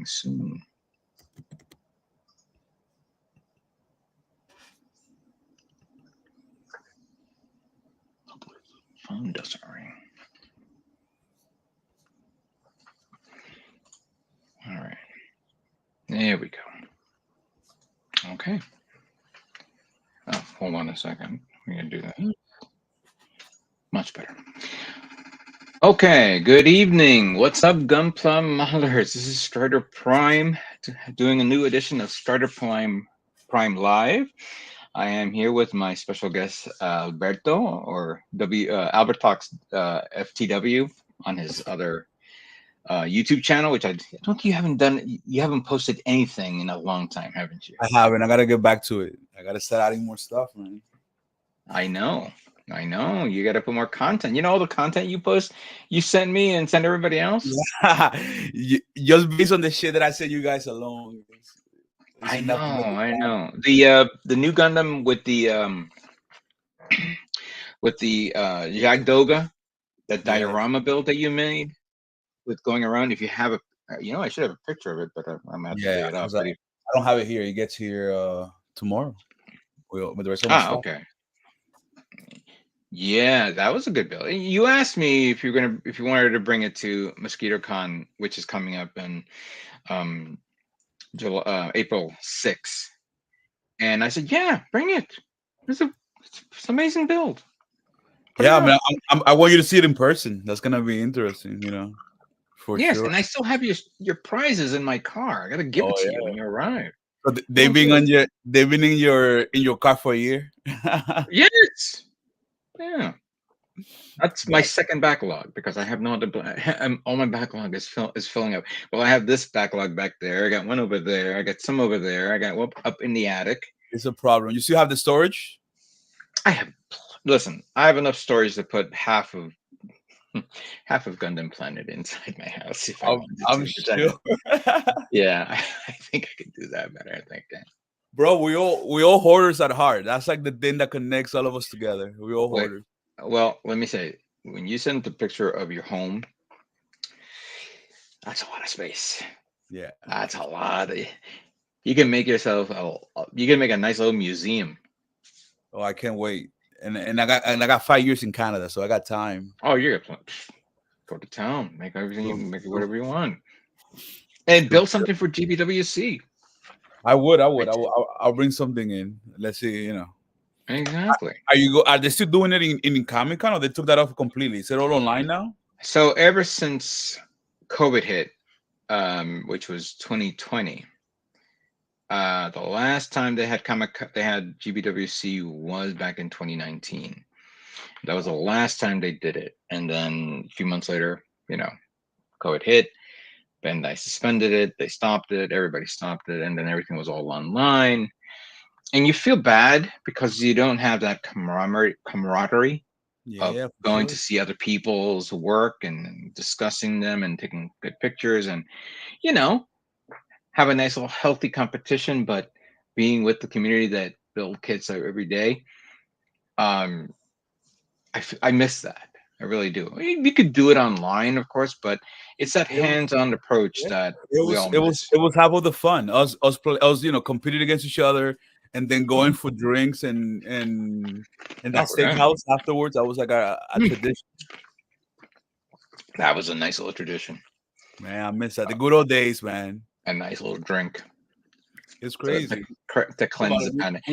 soon. Hopefully the phone doesn't ring. All right. There we go. Okay. Oh, hold on a second. We're going to do that. Much better. Okay, good evening. What's up, Gunpla modelers? This is Strider Prime doing a new edition of Prime Live. I am here with my special guest Alberto, or Albert Talks FTW on his other YouTube channel, which I don't think you haven't done. You haven't posted anything in a long time, haven't you? I haven't. I gotta get back to it. I gotta start adding more stuff, man. I know. You got to put more content. You know all the content you post, you send me and send everybody else. Just based on the shit that I sent you guys alone. I know. The new Gundam with the Jagdoga, that diorama build that you made with going around. If you have a, I should have a picture of it, but I'm gonna have to dig it up. I don't have it here. It gets here tomorrow. With the rest of my stuff. Okay. Yeah, that was a good build. You asked me if you wanted to bring it to Mosquito Con, which is coming up in April 6th. And I said, yeah, bring it. It's an amazing build. Yeah, I mean, I want you to see it in person. That's gonna be interesting, for sure. And I still have your prizes in my car. I gotta give it to you when you arrive. So they've been in your car for a year. Yes. Yeah. That's my second backlog because I have all my backlog is filling up. Well, I have this backlog back there. I got one over there. I got some over there. I got one up in the attic. It's a problem. You still have the storage? Listen, I have enough storage to put half of Gundam Planet inside my house if I wanted to. I'm sure. Yeah, I think I could do that better. I think. Bro, we all hoarders at heart. That's like the thing that connects all of us together. We all hoarders. Well, let me say, when you send the picture of your home, that's a lot of space. Yeah, that's a lot. You can make yourself you can make a nice little museum. Oh, I can't wait. And I got 5 years in Canada, so I got time. Oh, you're gonna go to town, make everything, make whatever you want, and build something for GBWC. I would. I'll bring something in. Let's see. Exactly. Are they still doing it in Comic Con, or they took that off completely? Is it all online now? So ever since COVID hit, which was 2020, the last time they had GBWC was back in 2019. That was the last time they did it, and then a few months later, COVID hit. Bandai suspended it. They stopped it. Everybody stopped it, and then everything was all online. And you feel bad because you don't have that camaraderie of going to see other people's work and discussing them and taking good pictures and, have a nice little healthy competition, but being with the community that build kits every day. I miss that. I really do. We could do it online, of course, but it's that hands-on approach that it was half of the fun. Us competing against each other, and then going for drinks and that steakhouse afterwards. That was like a tradition. That was a nice little tradition. Man, I miss that. The good old days, man. A nice little drink. It's crazy. To cleanse the palate.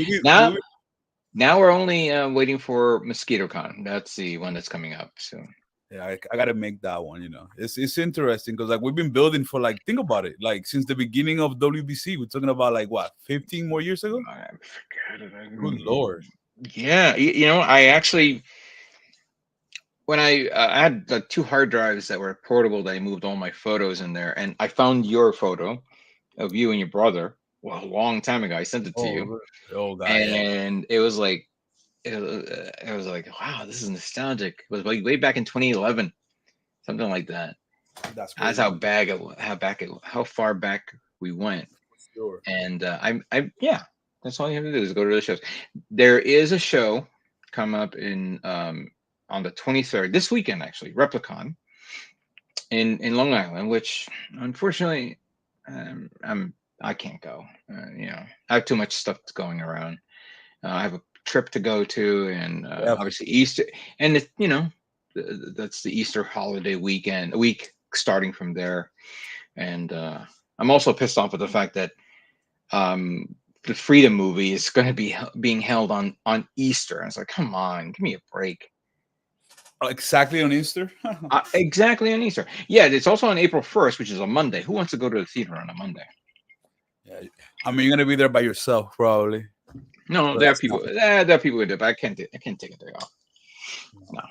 Now we're only waiting for Mosquito Con. That's the one that's coming up soon. Yeah, I gotta make that one. It's interesting because we've been building for think about it, since the beginning of WBC. We're talking about 15 more years ago. I forget it. Good Lord. Yeah, I actually, when I had the 2 hard drives that were portable, that I moved all my photos in there, and I found your photo of you and your brother. Well, a long time ago, I sent it to you. Oh God! And it was like, wow, this is nostalgic. It was way back in 2011, something like that. That's how far back we went. Sure. And that's all you have to do is go to the shows. There is a show come up in on the 23rd, this weekend actually, Replicon in Long Island, which unfortunately I can't go. I have too much stuff going around. I have a trip to go to, and Yeah, for obviously sure. Easter, and that's the Easter holiday weekend, a week starting from there. And I'm also pissed off at the fact that the Freedom movie is going to be being held on Easter. I was like, come on, give me a break. Exactly on Easter. Exactly on Easter. Yeah, it's also on April 1st, which is a Monday. Who wants to go to the theater on a Monday? Yeah, I mean, you're gonna be there by yourself probably. No, So there are that's people. not There are people who do, but I can't. I can't take a day off. No.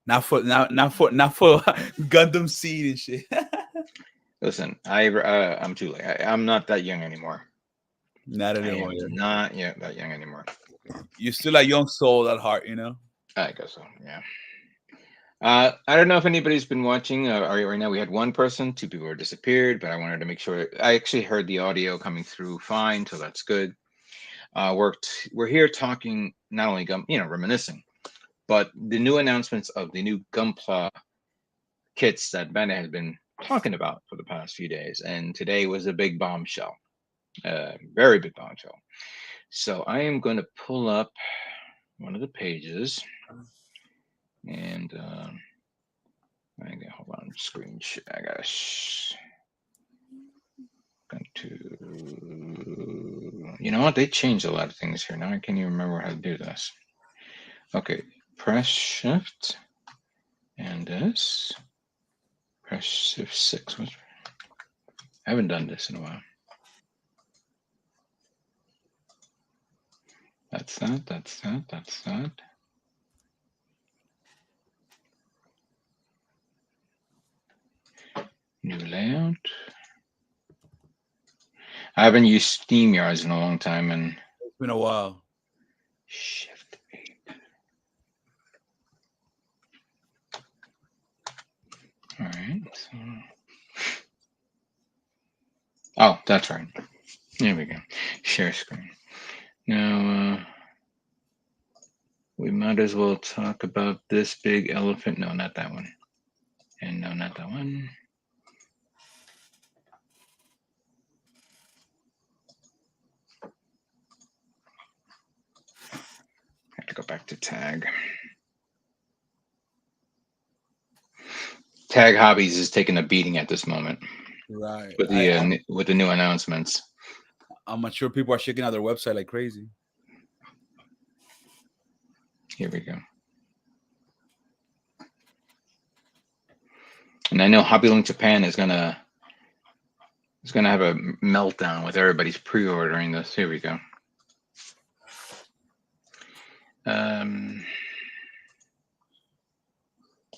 not for Gundam Seed and shit. Listen, I'm too late. I'm not that young anymore. Not I anymore. am not yet that young anymore. You're still a young soul at heart, you know. I guess so. Yeah. I don't know if anybody's been watching. Right now, we had one person, two people were disappeared, but I wanted to make sure. I actually heard the audio coming through fine, so that's good. We're here talking not only reminiscing, but the new announcements of the new Gunpla kits that Bennett has been talking about for the past few days, and today was a big bombshell, very big bombshell. So I am going to pull up one of the pages, and I got hold on screen. I got going to. You know what? They changed a lot of things here. Now I can't even remember how to do this. Okay, press Shift and this. Press Shift 6. I haven't done this in a while. That's that. That's that. That's that. New layout. I haven't used SteamYards in a long time, and It's been a while. Shift 8. All right. So, oh, that's right. There we go. Share screen. Now we might as well talk about this big elephant. No, not that one. And no, not that one. I have to go back to tag. Tag Hobbies is taking a beating at this moment Right. with the new announcements. I'm sure people are checking out their website like crazy. Here we go. And I know Hobbylink Japan is gonna have a meltdown with everybody's pre-ordering this. Here we go.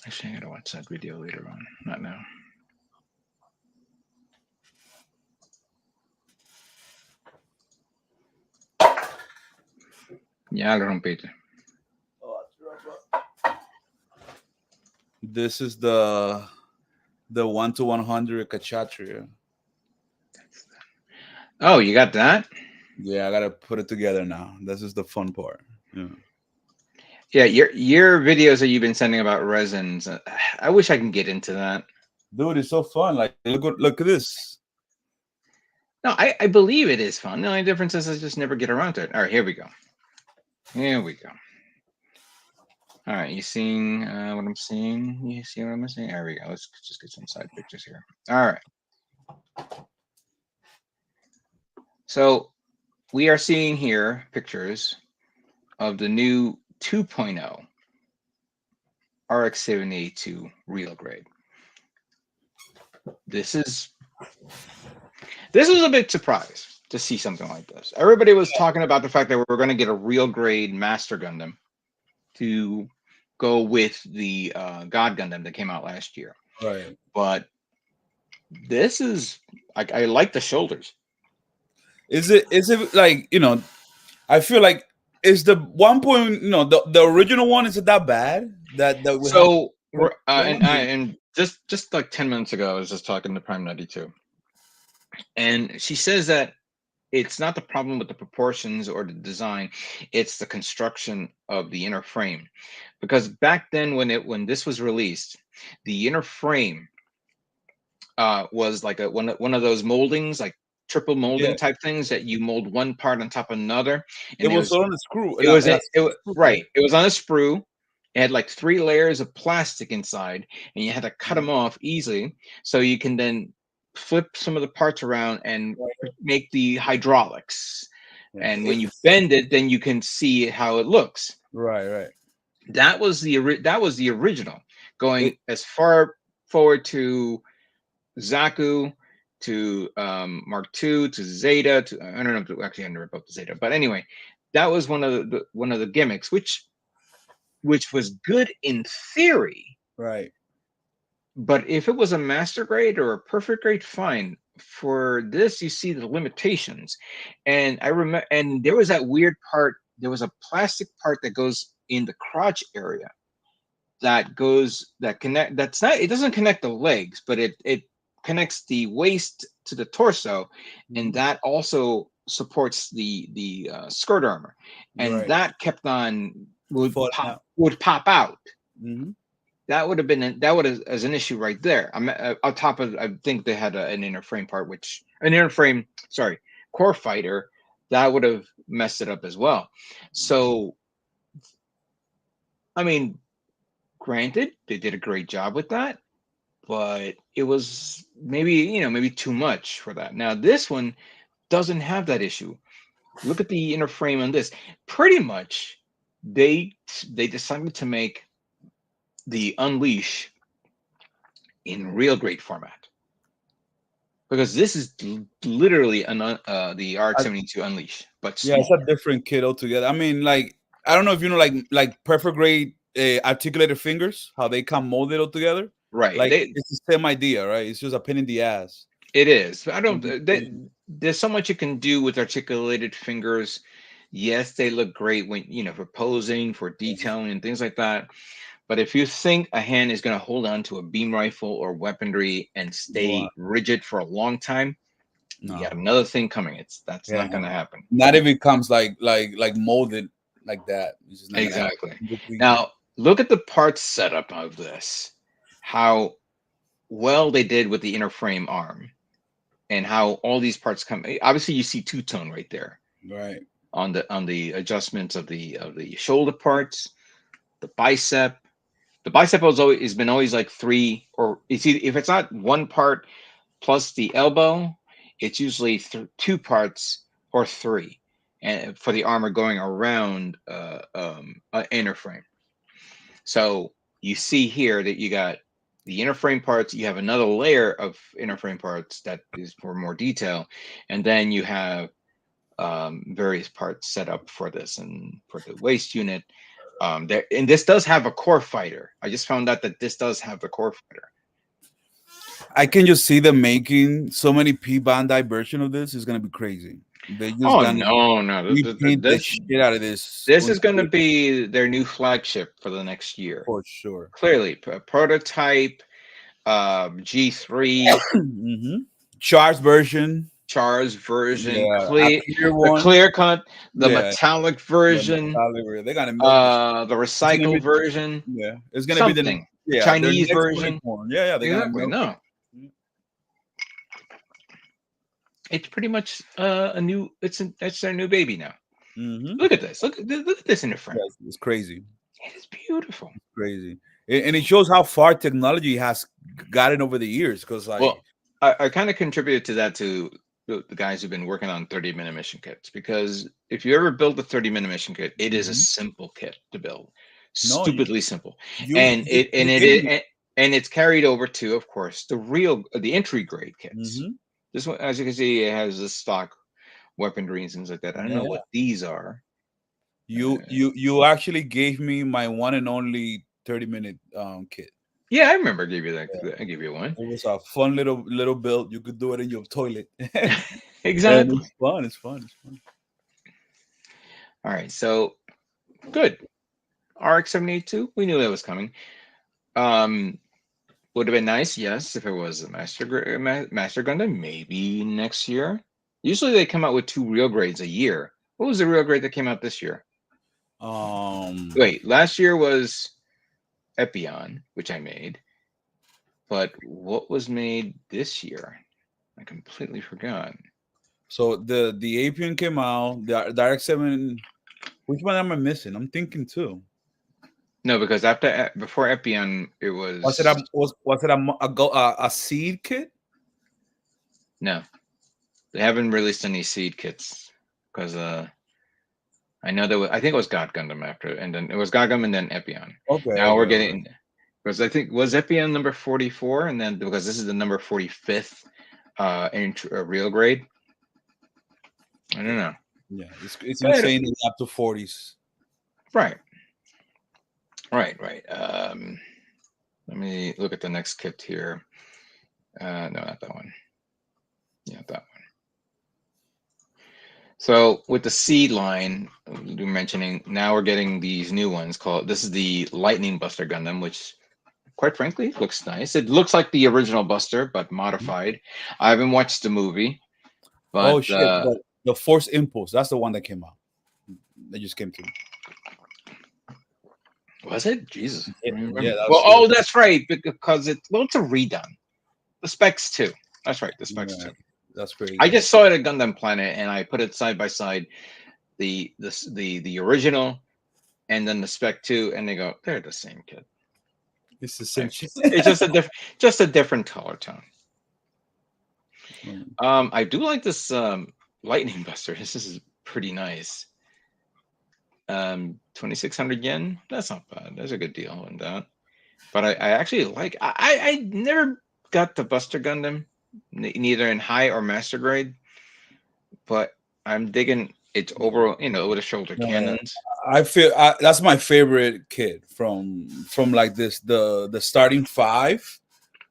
Actually, I gotta watch that video later on, not now. Ya lo rompiste. This is the 1 to 100 Kachatria. Oh, you got that? Yeah, I gotta put it together now. This is the fun part. Yeah. Yeah, your videos that you've been sending about resins. I wish I can get into that. Dude, it's so fun. Like, look at this. No, I believe it is fun. The only difference is I just never get around to it. All right, here we go. Here we go. All right, you seeing what I'm seeing? You see what I'm seeing? There we go. Let's just get some side pictures here. All right. So we are seeing here pictures of the new 2.0 RX-782 real grade. This was a big surprise to see something like this. Everybody was talking about the fact that we were going to get a real grade Master Gundam to go with the God Gundam that came out last year. Right. But this is I like the shoulders. Is it like, I feel like is the 1 point, the original one, is it that bad that we have So one? and just like 10 minutes ago, I was just talking to Prime 92, and she says that it's not the problem with the proportions or the design, it's the construction of the inner frame. Because back then when this was released, the inner frame was like one of those moldings, like triple Yeah, molding type things that you mold one part on top of another, it and it was was on a screw, it was and a it, it wa- screw, right? right. It was on a sprue. It had like three layers of plastic inside, and you had to cut Mhm. them off easily, so you can then flip some of the parts around and Right. make the hydraulics. Yeah. And when you bend it, then you can see how it looks. Right, right. That was the original, It going as far forward to Zaku, to Mark II, to Zeta, to I don't know, actually I never built the Zeta, but anyway, that was one of the gimmicks, which was good in theory, right. but if it was a master grade or a perfect grade, fine. For this, you see the limitations, and I remember, and there was that weird part. There was a plastic part that goes in the crotch area that connect. That's not. It doesn't connect the legs, but it connects the waist to the torso, and Mhm. that also supports the skirt armor, and Right. that kept on Falling out. would pop out. Hmm. That would have been that would have as an issue right there. I'm on top of. I think they had an inner frame part, which an inner frame. Sorry, core fighter that would have messed it up as well. So I mean, granted, they did a great job with that, but it was maybe maybe too much for that. Now this one doesn't have that issue. Look at the inner frame on this. Pretty much, they they decided to make the Unleash in real great format because this is literally the RX-72 Unleash, but Yeah, it's a smaller. different kid altogether. I mean, like I don't know if you know, like perfect grade articulated fingers, how they come molded all together. Right. Like it's the same idea, right? It's just a pain in the ass. It is. I don't. Mhm. There's so much you can do with articulated fingers. Yes, they look great when for posing, for detailing, and things like that. But if you think a hand is going to hold on to a beam rifle or weaponry and Wow. stay rigid for a long time, you got No, another thing coming. That's yeah, not going to happen. not if it comes like molded like that. It's just not gonna happen. Exactly. Completely. Now look at the parts setup of this. How well they did with the inner frame arm, and how all these parts come. Obviously, you see two tone right there Right. on the adjustments of the shoulder parts, the bicep. The bicep has been always like three, or it's either, if it's not one part plus the elbow, it's usually two parts or three, and for the armor going around inner frame. So you see here that you got the inner frame parts. You have another layer of inner frame parts that is for more detail, and then you have various parts set up for this and for the waist unit. There and this does have a core fighter. I just found out that this does have the core fighter. I can just see them making so many P Bandai version of this. It's gonna be crazy. They just Oh gonna no, no, repaint the shit out of this this is going to until be their new flagship for the next year. for sure. Clearly, prototype, G3, Hmm. Char's version, Char's version, yeah, a clear the one, clear cut, the yeah, metallic the version, metallic. They're gonna milk this. the It's gonna recycle be, version, yeah, it's gonna be the something, yeah their Chinese next version. unicorn. Yeah, yeah, they're gonna Exactly. milk it. No, it's pretty much a new. It's their new baby now. Mm-hmm. Look at this. Look at this in the front. Yes, it's crazy, It is beautiful. crazy, and it shows how far technology has gotten over the years. Because like, Well, I kind of contributed to that to the guys who've been working on 30-minute mission kits, because if you ever build a 30-minute mission kit, it is a mhm. simple kit to build, No, stupidly simple, you and you you gave me. and it's carried over to, of course, the entry grade kits. Hmm. This one, as you can see, it has the stock weaponry and things like that. I don't Yeah, know yeah. what these are. You actually gave me my one and only 30-minute kit. Yeah, I remember I gave you that. Yeah. I gave you one. It was a fun little build. You could do it in your toilet, and Exactly. it's fun. It's fun. It's fun. All right, so good. RX-782. We knew that was coming. Um, would have been nice, yes, if it was a Master Gundam, maybe next year. Usually they come out with two real grades a year. What was the real grade that came out this year? Um, Wait, last year was Epion, which I made. But what was made this year? I completely forgot. So the Apian came out. The RX-7. Which one am I missing? I'm thinking too. No, because before Epion, it Was it was a seed kit? no. They haven't released any seed kits because I know I think it was God Gundam after, and then it was God Gundam and then Epion. Okay, Now we're okay. getting because I think was Epion number 44, and then because this is the number 45th real grade. I don't know. Yeah, it's But insane up to 40s. right, right. Let me look at the next kit here. No, not that one. Yeah, that one. So with the seed line, you're mentioning now we're getting these new ones called. This is the Lightning Buster Gundam, which quite frankly looks nice. It looks like the original Buster but modified. I haven't watched the movie, but Oh shit! The Force Impulse. That's the one that came out. That just came to me. was it? Jesus, I don't Yeah, remember. Well, that's oh, that's right, because it's a redone. The specs too. That's right, the specs yeah, too. that's crazy. I just saw it at Gundam Planet, and I put it side by side, the original, and then the spec two, and they go, they're the same kid. It's the same Like, shit. it's just a different color tone. I do like this Lightning Buster. This is pretty nice. 2,600 yen. That's not bad. That's a good deal on that. But I actually like. I never got the Buster Gundam, neither in high or master grade. But I'm digging its overall, over the shoulder cannons. I feel that's my favorite kid from like this the starting five.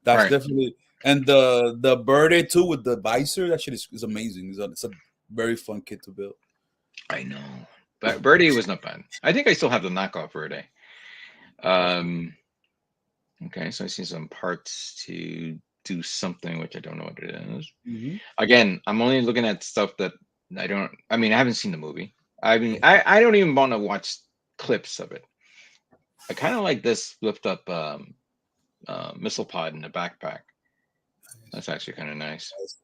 That's Right. definitely and the birthday too with the visor. That shit is amazing. It's a very fun kit to build. I know. But Birdie was not bad. I think I still have the knockoff Birdie. Um, okay, so I see some parts to do something which I don't know what it is. Mm-hmm. Again, I'm only looking at stuff that I mean, I haven't seen the movie. I mean, I don't even want to watch clips of it. I kind of like this lift up missile pod in the backpack. That's actually kind of nice. It's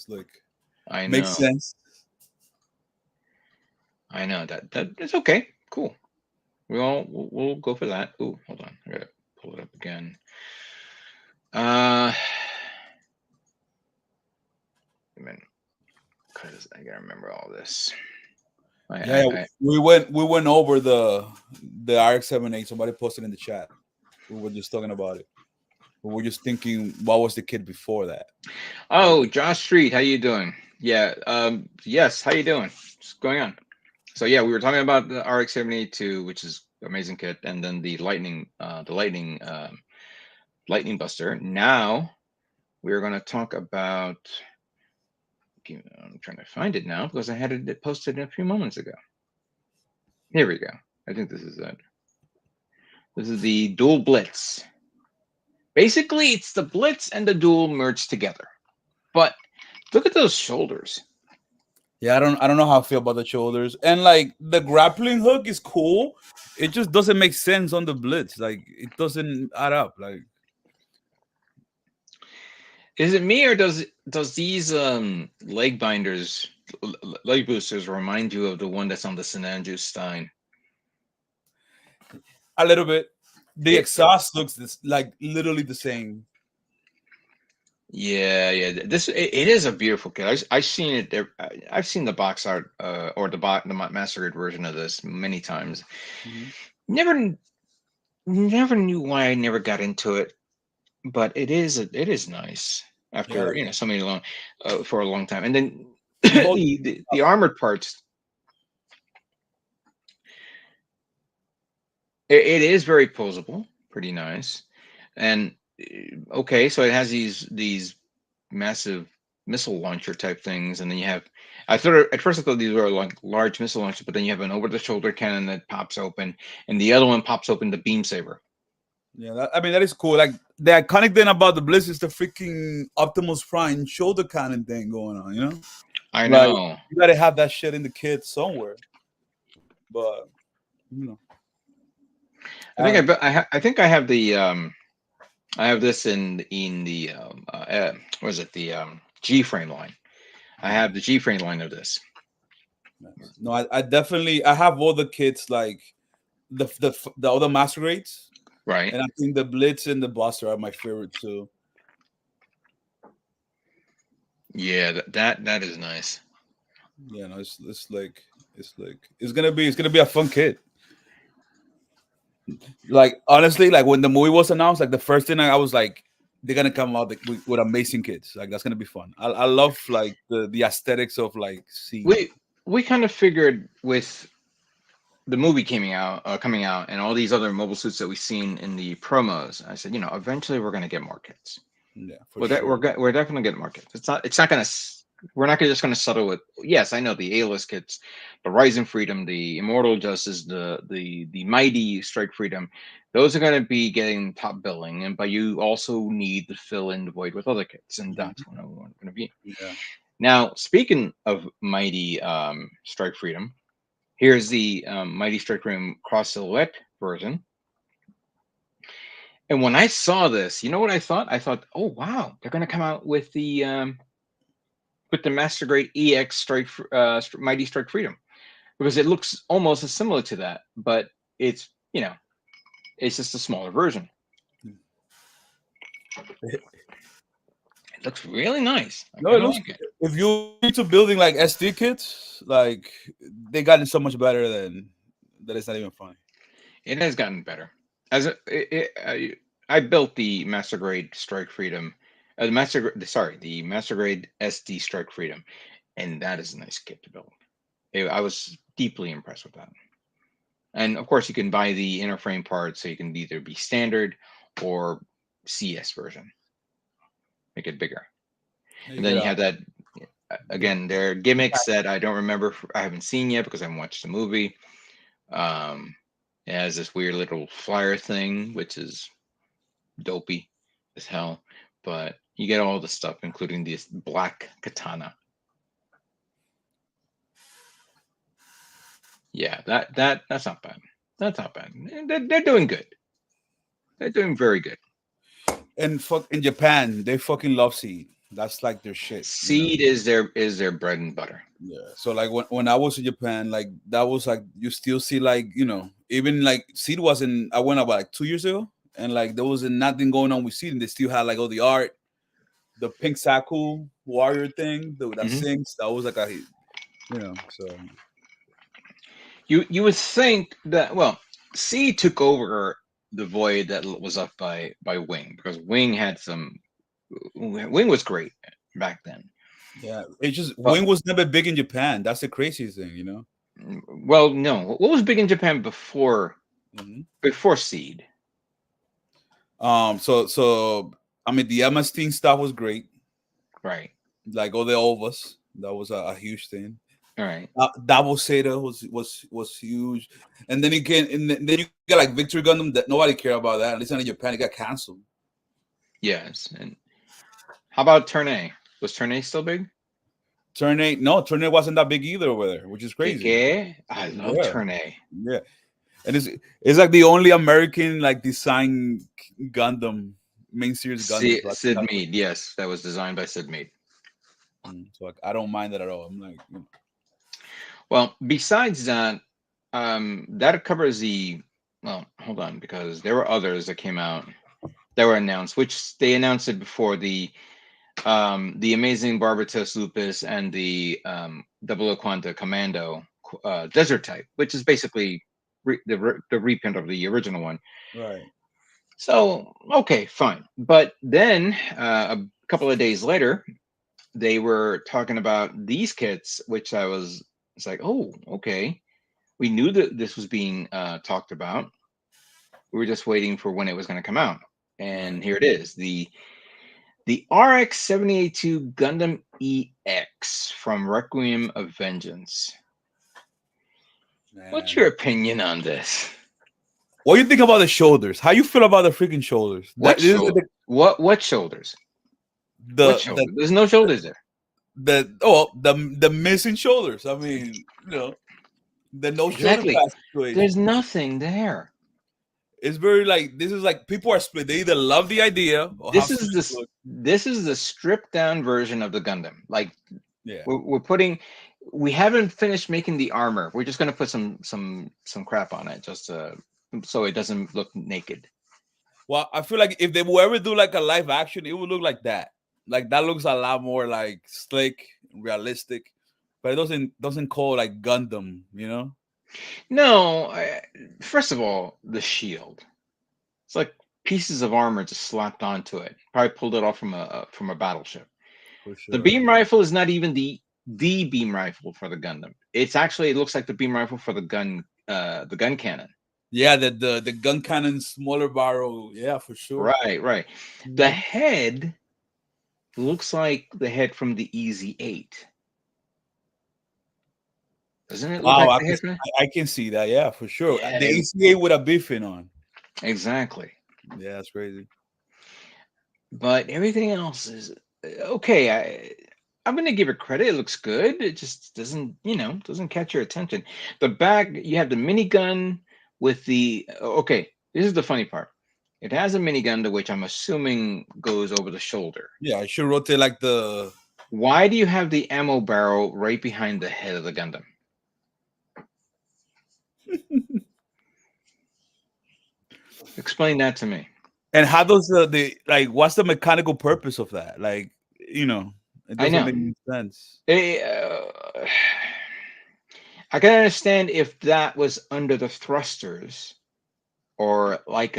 like I makes know. sense. I know that it's okay. Cool. We'll go for that. Ooh, hold on. I gotta pull it up again. I mean, because I gotta remember all this. We went over the RX-78. Somebody posted in the chat. We were just talking about it. We were just thinking, what was the kid before that? Oh, Josh Street, how you doing? Yeah. Yes. How you doing? What's going on? So yeah, we were talking about the RX-78, which is amazing kit, and then the Lightning Buster. Now we're going to talk about. I'm trying to find it now because I had it posted a few moments ago. Here we go. I think this is it. This is the Dual Blitz. Basically, it's the Blitz and the Dual merged together. But look at those shoulders. Yeah, I don't know how I feel about the shoulders. And like the grappling hook is cool. It just doesn't make sense on the Blitz. Like it doesn't add up. Like Is it me or does these leg binders, leg boosters remind you of the one that's on the Sinanju Stein? a little bit. The It, exhaust looks like literally the same. yeah. It is a beautiful kit. I've seen it there. I've seen the box art or the master grade version of this many times. Mm-hmm. Never knew why I never got into it, but it is nice Yeah, after so many long for a long time. And then he holds. the armored parts. It is very posable, pretty nice, and okay, so it has these massive missile launcher type things, and then you have. I thought at first I thought these were like large missile launchers, but then you have an over-the-shoulder cannon that pops open, and the other one pops open the beam saber. Yeah, I mean that is cool. Like the iconic thing about the Blitz is the freaking Optimus Prime shoulder cannon thing going on. You know, I like know. you gotta have that shit in the kit somewhere. But you know, I think I think I have the I have this in the what is it, the G frame line. I have the G frame line of this. Nice. No, I definitely I have all the kits like the other master grades, Right. and I think the Blitz and the Buster are my favorite too. Yeah, that is nice. Yeah, no, it's gonna be a fun kit. Like honestly, like when the movie was announced, like the first thing I was like, they're gonna come out with amazing kids. Like that's gonna be fun. I love like the aesthetics of like Seed. We kind of figured with the movie coming out, and all these other mobile suits that we've seen in the promos. I said, eventually we're gonna get more kits. Yeah, for Well, that sure. we're definitely getting more kits. It's not gonna. We're not just gonna settle with. Yes, I know the A-list kits, the Rising Freedom, the Immortal Justice, the Mighty Strike Freedom. Those are gonna be getting top billing, but you also need to fill in the void with other kits, and that's Mhm. what I'm gonna be. Yeah. Now, speaking of Mighty Strike Freedom, here's the Mighty Strike Freedom Cross Silhouette version. And when I saw this, you know what I thought? I thought, oh wow, they're gonna come out with the Master Grade EX Mighty Strike Freedom, because it looks almost as similar to that, but it's it's just a smaller version. It looks really nice. I No, it kind of looks. like it. If you're into building like SD kits, like they gotten so much better than that. It's not even funny. It has gotten better. As I built the Master Grade Strike Freedom, the Master Grade SD Strike Freedom, and that is a nice kit to build. I was deeply impressed with that. And of course, you can buy the inner frame parts, so you can either be standard or CS version, make it bigger. Yeah, you And then get you have that the again. There are gimmicks that I don't remember. I haven't seen yet because I haven't watched the movie. Um, it has this weird little flyer thing, which is dopey as hell. But you get all the stuff, including this black katana. Yeah, that's not bad. That's not bad. They're doing good. They're doing very good. and fuck in Japan, they fucking love Seed. That's like their shit, you know. Seed is their bread and butter. Yeah. So like when I was in Japan, like that was like you still see like even like Seed wasn't. I went about like 2 years ago, and like there was nothing going on with Seed, and they still had like all the art, the pink Saku warrior thing that Hmm. sings. That was like so You would think that, well, Seed took over the void that was left by Wing, because Wing was great back then. yeah. It's just But Wing was never big in Japan. That's the craziest thing, you know. well, no, what was big in Japan Mhm. before Seed? So I mean the MS stuff was great. Right. Like all the Ovas, that was a huge thing. All right. Double Seta was huge, and then then you got like Victory Gundam that nobody cared about that. At least in Japan, it got canceled. Yes. And how about Turn A? Was Turn A still big? Turn 8 wasn't that big either over there, which is crazy. Que? I love Yeah, Turn A. yeah, and it's like the only American like design Gundam main series Gundam. So, Sid Mead. Yes, that was designed by Sid Mead. so like, I don't mind that at all. I'm like, Well, besides that, that covers the. Well, hold on, because there were others that came out that were announced, which they announced it before the Amazing Barbatos Lupus and the Double Quanta Commando Desert Type, which is basically the reprint of the original one. right. So okay, fine. But then a couple of days later, they were talking about these kits, which it's like, oh, okay. We knew that this was being talked about. We were just waiting for when it was going to come out, Right. and here it is the RX 782 Gundam EX from Requiem of Vengeance. What's Man. your opinion on this? What do you think about the shoulders? How you feel about the freaking shoulders? That What this is shoulder? What shoulders? What the shoulder? There's no shoulders there. the missing shoulders. I mean, the no shoulder Exactly. pad There's situation. nothing there. It's very like this is like people are split. They either love the idea or how This slick is it this looks. this is the stripped down version of the Gundam. Like Yeah. we're putting, we haven't finished making the armor. We're just gonna put some crap on it just so it doesn't look naked. Well, I feel like if they will ever do like a live action, it would look like that. Like that looks a lot more like slick, realistic, but it doesn't call like Gundam, you know? No, first of all, the shield. It's like pieces of armor just slapped onto it. Probably pulled it off from a battleship. For The sure. beam rifle is not even the beam rifle for the Gundam. It's actually, it looks like the beam rifle for the gun cannon. Yeah, the gun cannon smaller barrel. Yeah, for sure. Right, right. The Mhm. head looks like the head from the Easy 8. Doesn't it look Wow, like the head from it? I can see that. Yeah, for sure. Yeah, The ACA with a biffin on. exactly. Yeah, that's crazy. But everything else is okay. I'm gonna give it credit. It looks good. It just doesn't, doesn't catch your attention. The back, you have the minigun with the okay. This is the funny part. It has a minigun to which I'm assuming goes over the shoulder. Yeah, I should rotate like the. Why do you have the ammo barrel right behind the head of the Gundam? Explain that to me. And how does the like? What's the mechanical purpose of that? Like, you know, it I doesn't know. make any sense. I can understand if that was under the thrusters or like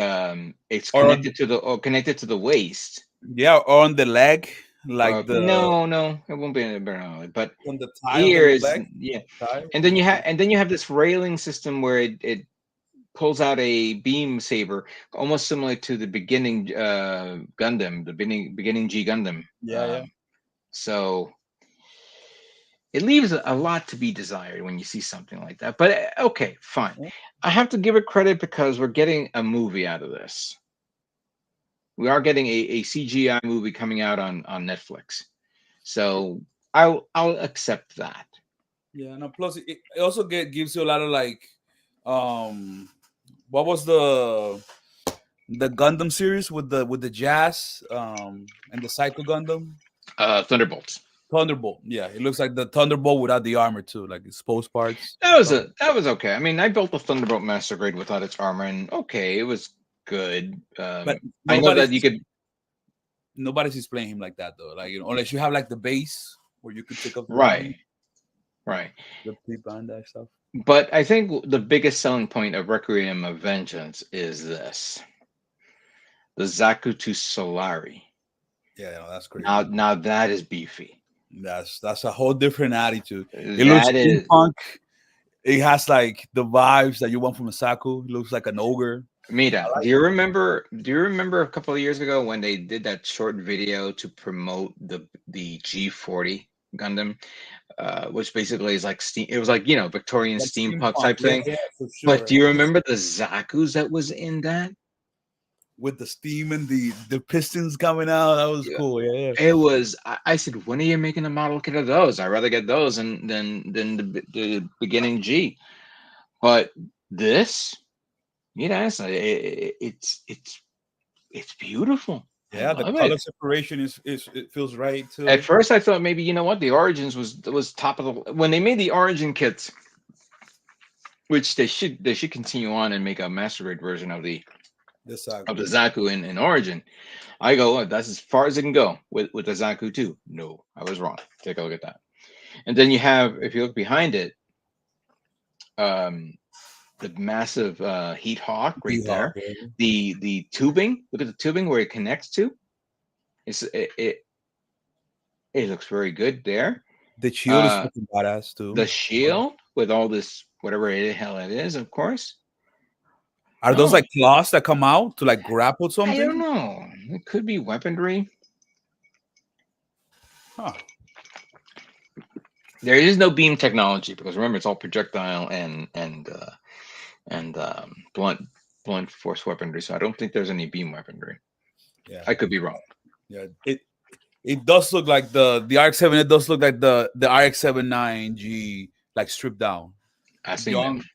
it's Or on, connected to the waist. yeah, or on the leg, like the No, it won't be in the barrel. But on the tie of here the is, leg. yeah, Tie. and then you have this railing system where it pulls out a beam saber, almost similar to the beginning Gundam, the beginning G Gundam. Yeah, yeah. So it leaves a lot to be desired when you see something like that. But okay, fine. I have to give it credit because we're getting a movie out of this. We are getting a CGI movie coming out on Netflix. So I'll accept that. Yeah, no. Plus, it also gives you a lot of like, um, what was the Gundam series with the Jazz, and the Psycho Gundam Thunderbolts. Thunderbolt. Yeah, it looks like the Thunderbolt without the armor too, like exposed parts. That was okay. I mean, I built the Thunderbolt Master Grade without its armor, and okay, it was good. But I know that you could. nobody's displaying him like that though. Like, unless you have like the base where you could take off the armor, Right, right. the pre-bandai stuff. But I think the biggest selling point of Requiem of Vengeance is this: the Zaku to Solari. Yeah, no, that's crazy. Now that is beefy. That's a whole different attitude. It looks That is. steampunk. It has like the vibes that you want from a Saku. It looks like an ogre. Mira, do you remember? Do you remember a couple of years ago when they did that short video to promote the G40 Gundam, which basically is like steam. It was like Victorian Like steampunk steampunk. type Yeah, thing. yeah, for But sure. do you remember the Zaku's that was in that? With the steam and the pistons coming out, that was Yeah. cool. Yeah, yeah. It was. I said, when are you making a model kit of those? I'd rather get those than the beginning G. But this, it's beautiful. I Yeah, the love color it. separation is it feels right At too. first, I thought maybe the Origins was top of the when they made the Origin kits, which they should continue on and make a master grade version of the The Zaku in Origin. I go, oh, that's as far as it can go with the Zaku too. No, I was wrong. Take a look at that. And then you have, if you look behind it, um, the massive heat hawk right Seahawk, there. yeah. The tubing. Look at the tubing where it connects to. It looks very good there. The shield is Uh, fucking badass too. the shield with all this whatever the hell it is, of course. Are those No, like claws that come out to like grapple I don't something? know. It could be weaponry. Huh. There is no beam technology because remember it's all projectile and blunt force weaponry. So I don't think there's any beam weaponry. Yeah. I could be wrong. Yeah. It does look like the RX-7. It does look like the RX-79G like stripped down. I seen Young, them.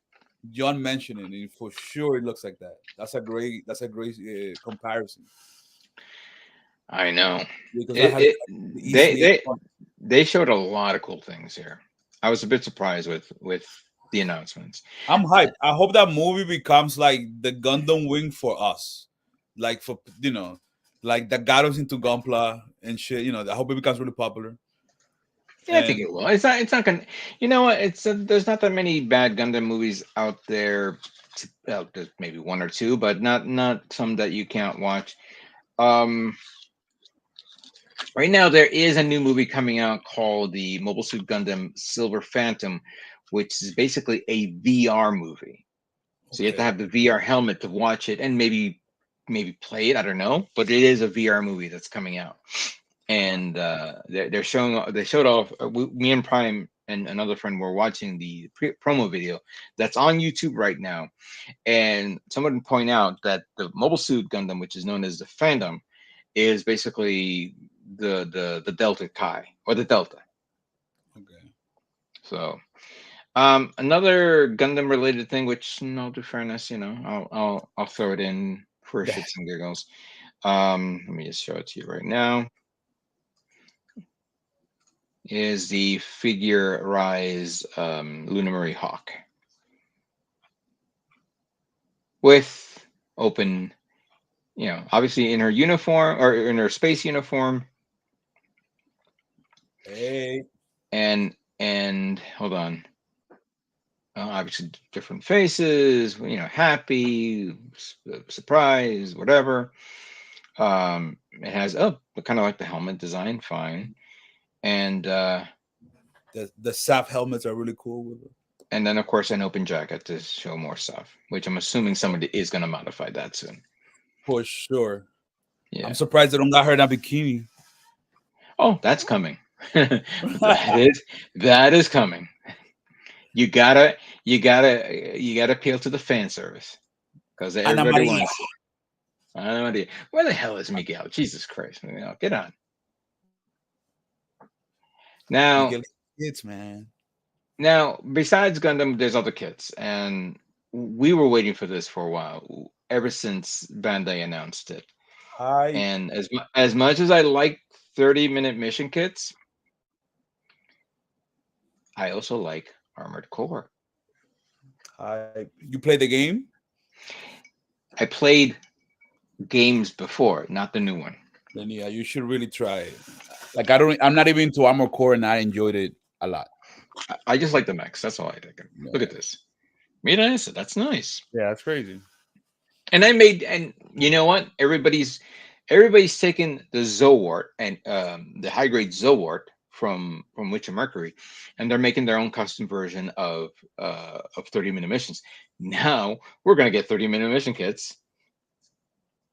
John mentioned it, and for sure it looks like that. That's a great comparison I know. because that It, has it they easily. they they showed a lot of cool things here. I was a bit surprised with the announcements. I'm hyped. I hope that movie becomes like the Gundam Wing for us, like for like that got us into Gunpla and shit. I hope it becomes really popular. Yeah, I think And it will. It's not gonna. You know what? There's not that many bad Gundam movies out there. There's maybe one or two, but not some that you can't watch. Um, right now there is a new movie coming out called the Mobile Suit Gundam Silver Phantom, which is basically a VR movie. So you have to okay, have the VR helmet to watch it and maybe play it. I don't know, but it is a VR movie that's coming out, and they're showing they showed off. Me and Prime and another friend were watching the promo video that's on YouTube right now, and someone point out that the Mobile Suit Gundam, which is known as the Phantom, is basically the Delta Kai or the Delta. okay, So another Gundam related thing, which in all due fairness, I'll throw it in for shits and giggles. Let me just show it to you right now. Is the Figure Rise Luna Marie Hawk with open, obviously in her uniform or in her space uniform, hey, and hold on, obviously different faces, happy, surprise, whatever. It has kind of like the helmet design, fine, and the SAF helmets are really cool with it. and then of course an open jacket to show more stuff, which I'm assuming somebody is going to modify that soon. For sure. I'm Yeah. surprised they don't got her in that bikini. Oh, that's coming. That is coming. You gotta appeal to the fan service because Ana everybody Maria. wants it. I have no idea. Where the hell is Miguel? Jesus Christ! Get on. Now, Miguel Kids, man. now, besides Gundam, there's other kits, and we were waiting for this for a while, ever since Bandai announced it. Hype. And as much as I like 30-minute mission kits, I also like Armored Core. Hype. You play the game? I played games before, not the new one. Then yeah, you should really try it. Like I'm not even into Armor Core, and I enjoyed it a lot. I just like the mechs. That's all I think. Look at Yeah, this. Mira esa, that's nice. yeah, that's crazy. And you know what? Everybody's taking the Zowart and the high grade Zowart from Witcher Mercury, and they're making their own custom version of 30-minute missions. Now we're gonna get 30-minute mission kits,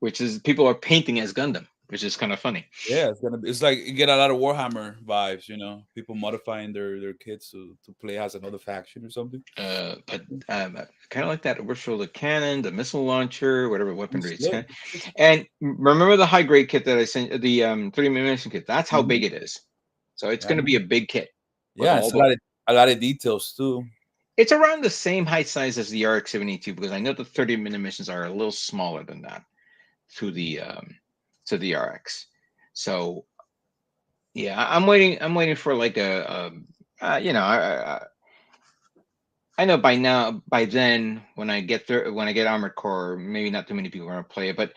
which is people are painting as Gundam, which is kind of funny. Yeah, it's like you get a lot of Warhammer vibes, people modifying their kids to play as another faction or something. But kind of like that Ursula cannon, the missile launcher, whatever weaponry It's it's lit. kind. And remember the high grade kit that I sent, the 3 minute mission kit. That's how Mhm. big it is. So it's Yeah, I going to be know. a big kit with Yeah, all it's the. a lot of details too. It's around the same height size as the RX-72 because I know the 30-minute missions are a little smaller than that to the RX. So yeah, I'm waiting. I'm waiting for like I know by now, by then, when I get Armored Core, maybe not too many people are gonna play it, but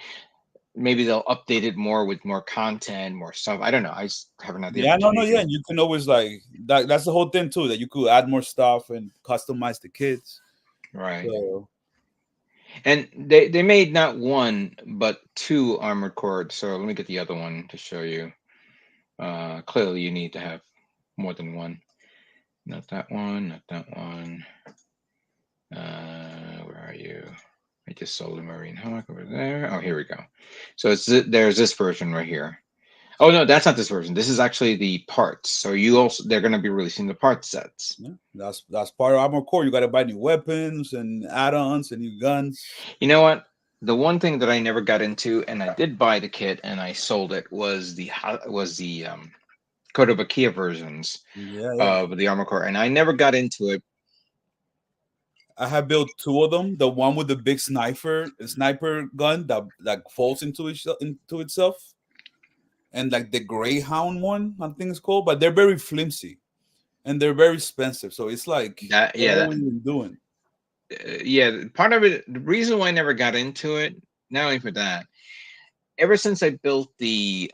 maybe they'll update it more with more content, more stuff. I don't know. I just haven't had the Yeah, no, no, opportunity yeah, to. and you can always like that's the whole thing too, that you could add more stuff and customize the kids. Right. So And they made not one but two Armored Core. So let me get the other one to show you. Clearly, you need to have more than one. Not that one. Not that one. Where are you? I just saw the Marine Hawk over there. Oh, here we go. So there's this version right here. Oh no, that's not this version. This is actually the parts. So they're going to be releasing the part sets. yeah, that's part of Armor Core. You got to buy new weapons and add-ons and new guns. You know what? The one thing that I never got into, and I did buy the kit and I sold it, was the Code of Akia versions Yeah, yeah. of the Armor Core, and I never got into it. I have built two of them. The one with the big sniper gun that like falls into itself, and like the Greyhound one, I think it's called. But they're very flimsy and they're very expensive. So it's like, That what yeah, are that we even doing? yeah. Part of it, the reason why I never got into it, not only for that, ever since I built the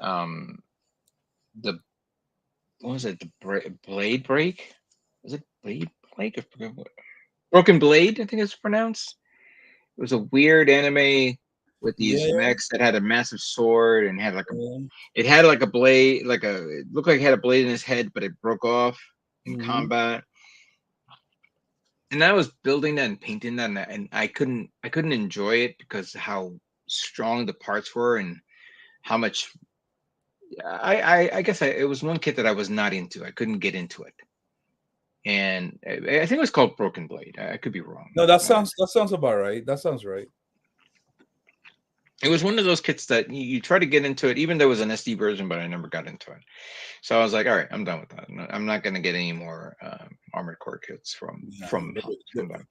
what was it, the blade break? Was it blade break? I forget what. Broken Blade, I think it's pronounced. It was a weird anime with these Yeah, mechs that had a massive sword and had like a yeah. it had like a blade, like a it looked like it had a blade in his head, but it broke off in Hmm. combat. And I was building that and painting that, and I couldn't enjoy it because how strong the parts were and how much. I guess it was one kit that I was not into. I couldn't get into it, and I think it was called Broken Blade. I could be wrong. No, that sounds about right. That sounds right. It was one of those kits that you try to get into it, even though it was an SD version, but I never got into it. So I was like, all right, I'm done with that. I'm not going to get any more Armored Core kits from Yeah, from they're, from them.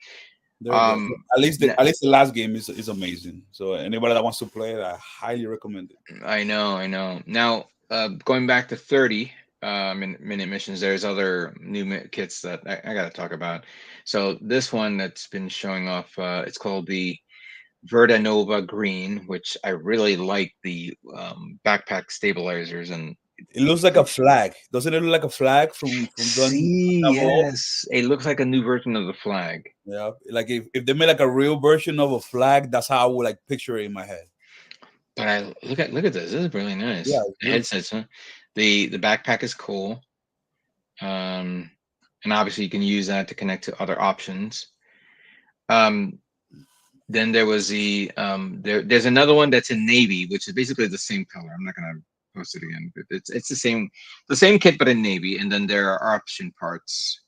they're good. Um, At least the last game is amazing. So anybody that wants to play it, I highly recommend it. I know, I know. Now, going back to 30 minute missions, there's other new kits that I got to talk about. So this one that's been showing off, it's called the Verdanova Green, which I really like the backpack stabilizers and It looks like a flag. Doesn't it look like a flag from Gun? see, yes, it looks like a new version of the flag. Yeah, like if they made like a real version of a flag, that's how I would like picture it in my head. But I look at this. This is really Yeah, nice. it's The beautiful. headsets, huh? The backpack is cool. Um, and obviously you can use that to connect to other options. Um, then there was there's another one that's in navy, which is basically the same color. I'm not gonna post it again, but it's the same kit but in navy. And then there are option parts.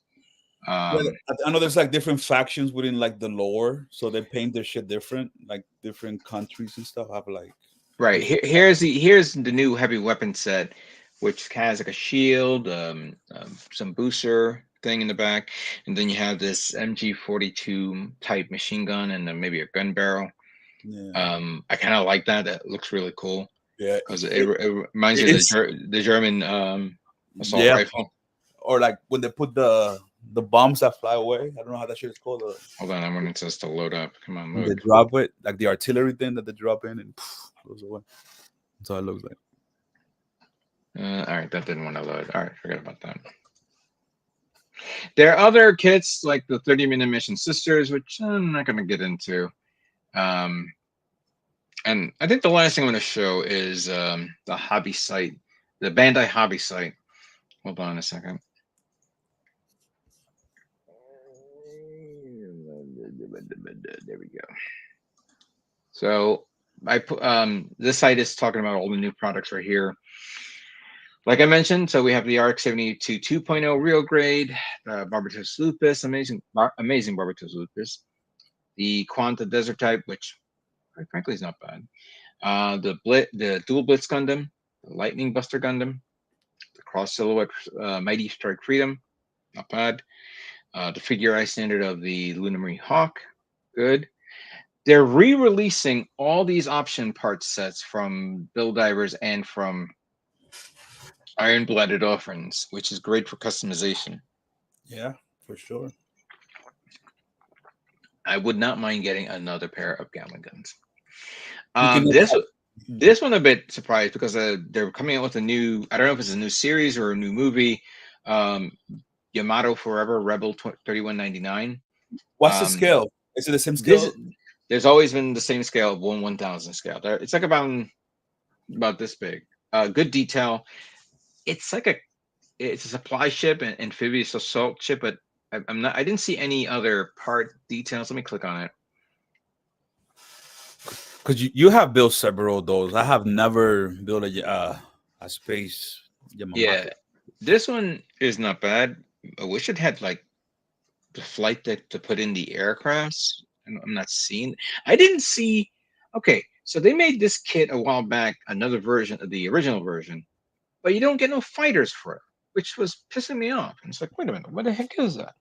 Yeah, Um, I know there's like different factions within like the lore, so they paint their shit different. Like different countries and stuff have like right different. here's the new heavy weapon set, which has like a shield, some booster thing in the back, and then you have this MG42 type machine gun and then maybe a gun barrel. Yeah, I kind of like that. That looks really cool yeah, because it reminds me of it's the German assault yeah. rifle. Or like when they put the bombs that fly away. I don't know how that shit is called. Hold on, I want it says to load up. Come on, When they load. drop it, like the artillery thing that they drop in and goes away. That's how it looks like. All right, that didn't want to load. All right, forget about that. There are other kits like the 30-minute mission sisters, which I'm not going to get into. Um, and I think the last thing I'm going to show is the hobby site, the Bandai hobby site. Hold on a second. There we go. So I put this site is talking about all the new products right here. Like I mentioned, so we have the RX-72 2.0 real grade, Barbatos Lupus, amazing Barbatos Lupus, the Quanta Desert type, which quite frankly is not bad. The Dual Blitz Gundam, the Lightning Buster Gundam, the Cross Silhouette Mighty Strike Freedom, not bad. The Figure Eye standard of the Lunamary Hawk, good. They're re-releasing all these option parts sets from Bill Divers and from Iron Blooded Orphans, which is great for customization. Yeah, for sure. I would not mind getting another pair of Gatling guns. You can never This one a bit surprised because they're coming out with a new. I don't know if it's a new series or a new movie. Um, Yamato Forever Rebel 3199. What's the Um, scale? Is it the same this scale? there's always been the same scale of 1/1000 scale. It's like about this big. Good detail. It's like it's a supply ship and amphibious assault ship, but I'm not. I didn't see any other part details. Let me click on it. Because you have built several of those. I have never built a space Yeah, Yamato. this one is not bad. I wish it had like the flight deck to put in the aircrafts. I'm not seeing. I didn't see. Okay, so they made this kit a while back, another version of the original version, but you don't get no fighters for it, which was pissing me off. And it's like, wait a minute, what the heck is that?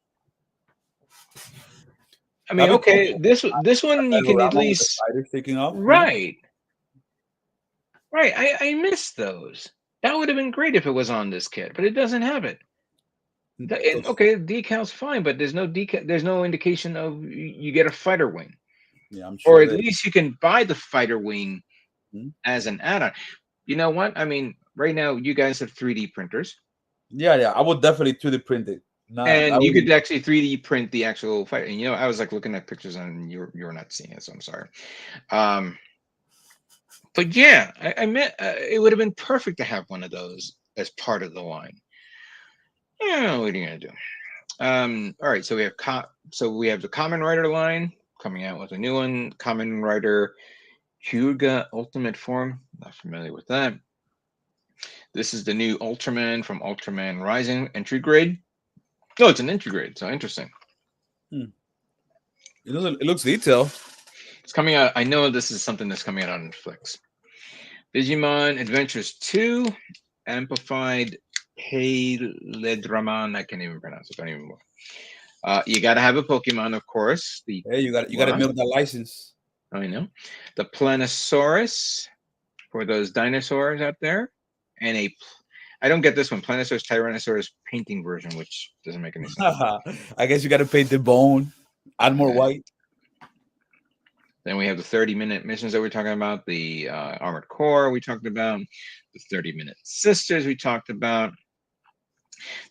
I mean, That'd be okay, cool. this A one you can at diorama with the least spiders taking off. You know. right, right. I missed those. That would have been great if it was on this kit, but it doesn't have it. And, Those- okay, decal's fine, but there's no decal. There's no indication of you get a fighter wing, yeah, I'm or sure at that. least you can buy the fighter wing Mhm. as an add-on. You know what? I mean, right now you guys have 3D printers, Yeah, yeah. I would definitely 3D print it. Not, I and you would. could actually 3D print the actual fighter. And I was like looking at pictures, and you're not seeing it, so I'm sorry. Um, but yeah, I meant it would have been perfect to have one of those as part of the line. Yeah, what are you gonna do? All right, so we have the Common Rider line coming out with a new one, Common Rider Hyuga Ultimate Form. Not familiar with that. This is the new Ultraman from Ultraman Rising entry grade. Oh, it's an entry grade, so interesting. Hmm. It looks detailed. It's coming out. I know this is something that's coming out on Netflix. Digimon Adventures 2, Amplified Heiledraman. I can't even pronounce it anymore. You got to have a Pokemon, of course. The Hey, you got to milk that license. I know the Planosaurus for those dinosaurs out there, and I don't get this one, Planosaurus Tyrannosaurus painting version, which doesn't make any sense. I guess you got to paint the bone, add more Yeah. white. Then we have the 30-minute missions that we're talking about, the Armored Core we talked about, the 30-minute Sisters we talked about.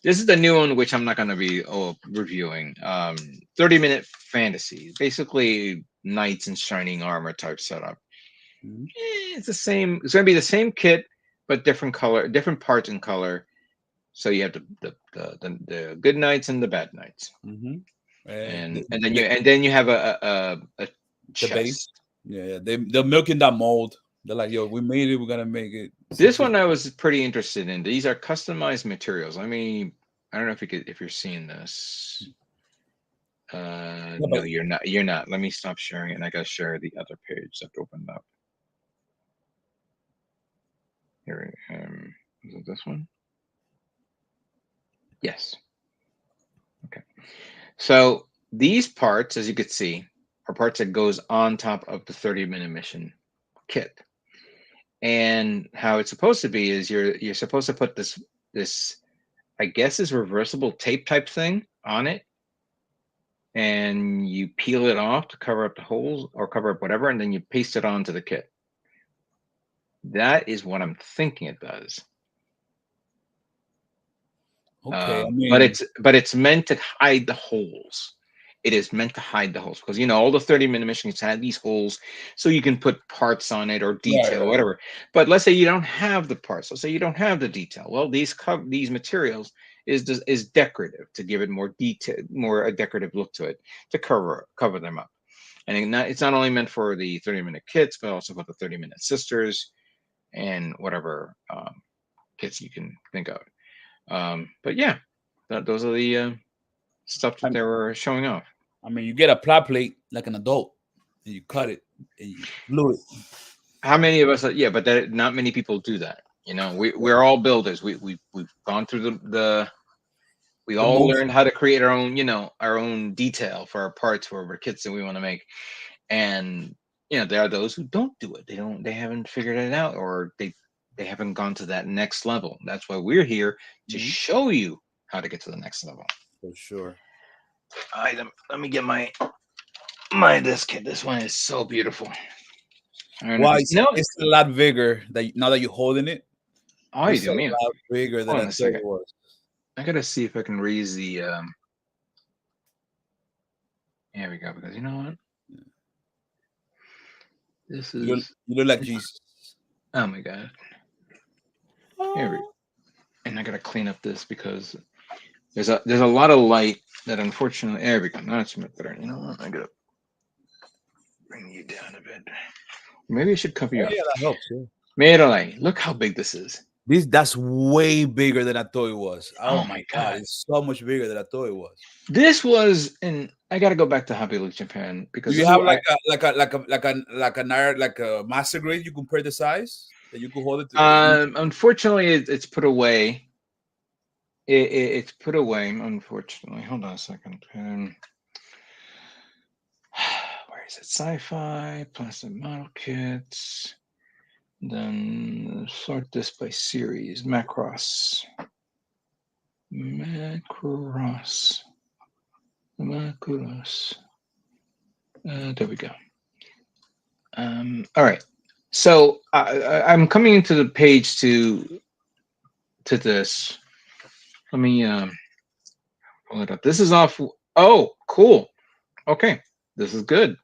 This is the new one, which I'm not going to be reviewing. 30-minute Fantasy, basically knights in shining armor type setup. Mhm. It's the same. It's going to be the same kit, but different color, different parts in color. So you have the good knights and the bad knights, Mm-hmm. and then you have a The base. chest. Yeah, yeah. They're milking that mold. They're like, yo, we made it. We're gonna make it This one sufficient. I was pretty interested in. These are customized materials. I don't know if you're seeing this. Yeah, No, but you're not. You're not. Let me stop sharing, and I gotta share the other page that opened up. Here, is it this one? Yes. Okay. So these parts, as you could see, are parts that goes on top of the 30-minute mission kit. And how it's supposed to be is you're supposed to put this I guess is reversible tape type thing on it, and you peel it off to cover up the holes or cover up whatever, and then you paste it onto the kit. That is what I'm thinking it does. okay. I But mean, it's meant to hide the holes. It is meant to hide the holes because all the 30-minute missions had these holes, so you can put parts on it or right, detail or right. whatever. But let's say you don't have the parts. Let's say you don't have the detail. Well, these materials is decorative to give it more detail, more a decorative look to it to cover them up. And it's not only meant for the 30-minute kits, but also for the 30-minute sisters and whatever kits you can think of. But yeah, those are the stuff that I, they were showing off. I mean, you get a plat plate like an adult, and you cut it and you glue it. How many of us? Yeah, but not many people do that. We're all builders. We've gone through we The all motion. learned how to create our own our own detail for our parts for our kits that we want to make. And there are those who don't do it. They haven't figured it out, or they haven't gone to that next level. That's why we're here to Mhm. show you how to get to the next level. For sure. Let me get my this kit. This one is so beautiful. I don't know if Well, you know. it's a lot bigger that now that you're holding it. Ay, It's Dios a mío. lot bigger than Hold I on a thought second. it was. I gotta see if I can raise the. Here we go. Because you know what? This is. You look like Jesus. Oh my god. Here we. And I gotta clean up this because there's a lot of light that unfortunately. There we go. Now it's much better. You know what? I gotta bring you down a bit. Maybe I should cover you Oh up. yeah, that helps. Yeah. Mírale. Look how big this is. That's way bigger than I thought it was. Oh Oh my my god, god. it's so much bigger than I thought it was. This was in. I gotta go back to Happy Look Japan Do because you this is have what I. like a master grade? You compare the size that you could hold it to. Unfortunately, it's put away. It's put away. Unfortunately, hold on a second. where is it? Sci-fi, plastic model kits. Then sort this by series. Macross. Macross. Macross. There we go. All right. So I'm coming into the page to this. Let me pull it up. This is off. Oh, cool. Okay, this is good.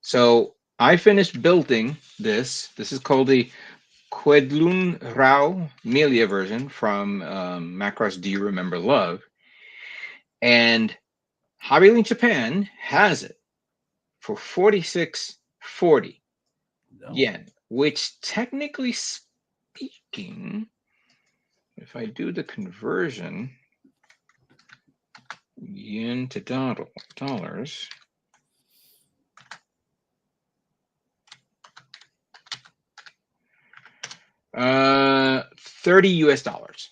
So I finished building this. This is called the Quedlun Rao Melia version from Macross Do You Remember Love? And Hobby Link Japan has it for 46.40 yen, which technically speaking, if I do the conversion, yen to dollars, $30.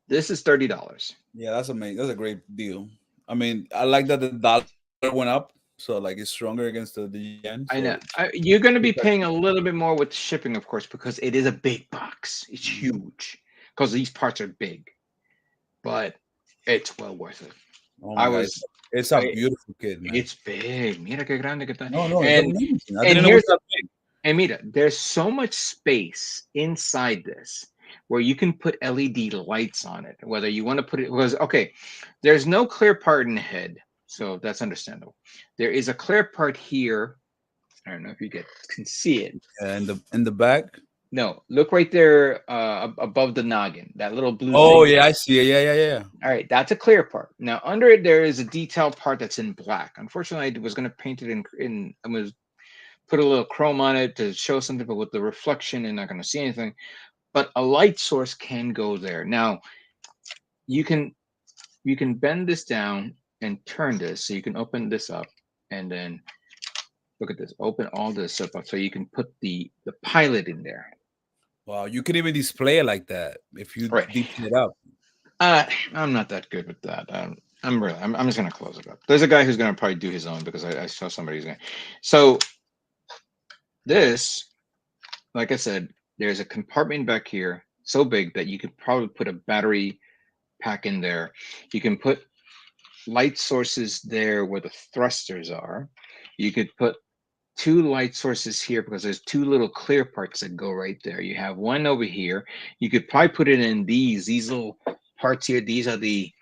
This is $30. Yeah, that's amazing. That's a great deal. I mean, I like that the dollar went up, so like it's stronger against the yen. I know. So You're going to be paying a little bit more with shipping, of course, because it is a big box. It's huge because these parts are big, but it's well worth it. oh I my god, was, it's a beautiful kid, man. it's big. Mira qué grande que está. No, no, it's And amazing. I and didn't know it here's was that big. and mira, there's so much space inside this where you can put LED lights on it. Whether you want to put it because okay, there's no clear part in the head, so that's understandable. There is a clear part here. I don't know if you can see it. Yeah, in the back. No, look right there above the noggin, that little blue Oh thing. yeah, I see it. Yeah. All right, that's a clear part. Now under it, there is a detailed part that's in black. Unfortunately, I was going to paint it in. I was put a little chrome on it to show something, but with the reflection, you're not going to see anything. But a light source can go there. Now you can bend this down and turn this, so you can open this up, and then look at this. Open all this up so you can put the pilot in there. Wow, you can even display it like that if you Right. deepen it up. I'm not that good with that. I'm just gonna close it up. There's a guy who's gonna probably do his own because I saw somebody's going. So this, like I said, there's a compartment back here so big that you could probably put a battery pack in there. You can put light sources there where the thrusters are. You could put two light sources here because there's two little clear parts that go right there. You have one over here. You could probably put it in these little parts here. These are the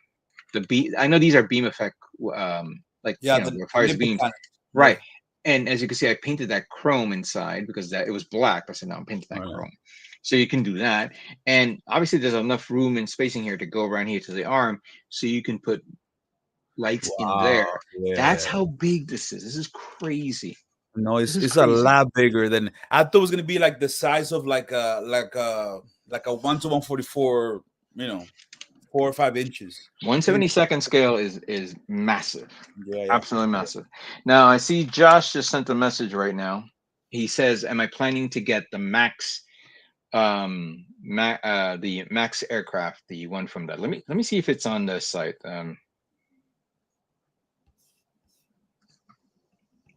beam. I know these are beam effect, like Yeah, the fires beams, kind right? And as you can see, I painted that chrome inside because that it was black. I said, no, I'm painting that Right. chrome. So you can do that. And obviously there's enough room and spacing here to go around here to the arm. So you can put lights in there. Yeah. That's how big this is. This is crazy. No, This is it's a crazy. lot bigger than I thought it was gonna be like the size of like a 1 to 144, 4 or 5 inches. 1/72 scale is massive. Yeah. Absolutely massive. Now I see Josh just sent a message right now. He says, "Am I planning to get the Max, the Max aircraft, the one from that?" Let me see if it's on the site.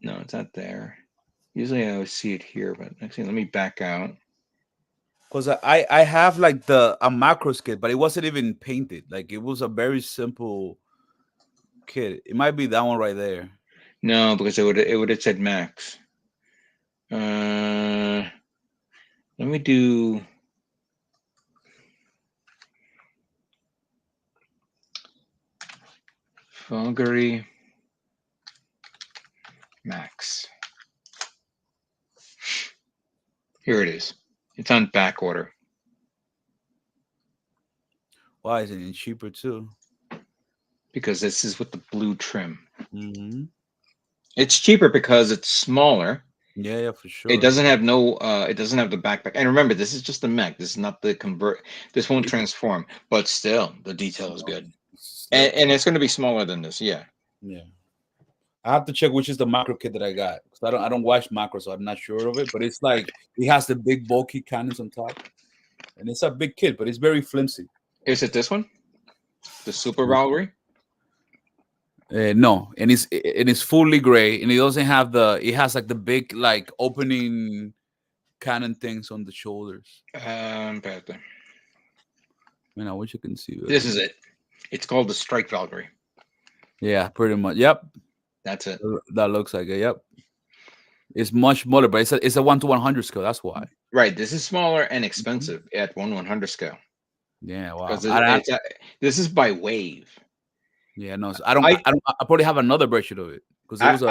No, it's not there. Usually I always see it here, but actually, let me back out. Because I have like a macros kit, but it wasn't even painted. Like it was a very simple kit. It might be that one right there. No, because it would have said Max. Let me do. Fogery Max. Here it is. It's on back order. Why is it cheaper too? Because this is with the blue trim. Mm-hmm. It's cheaper because it's smaller. Yeah, for sure. It doesn't have it doesn't have the backpack. And remember, this is just the mech. This is not the convert. This won't transform, but still, the detail is good. And it's going to be smaller than this. Yeah. Yeah. I have to check which is the macro kit that I got because I don't watch macro, so I'm not sure of it. But it's like it has the big bulky cannons on top, and it's a big kit, but it's very flimsy. Is it this one? The Super Valkyrie? No, and it's fully gray, and it doesn't have the. It has like the big like opening cannon things on the shoulders. Better. Man, I wish you can see This better. is it. It's called the Strike Valkyrie. Yeah, pretty much. Yep, That's it. that looks like it. Yep, it's much smaller, but it's a 1 to 100 scale. That's why. Right. This is smaller and Mhm. expensive at 1/100 scale Yeah, wow. because this is by wave. Yeah, no, so I don't. I I don't. I probably have another version of it because it I was a.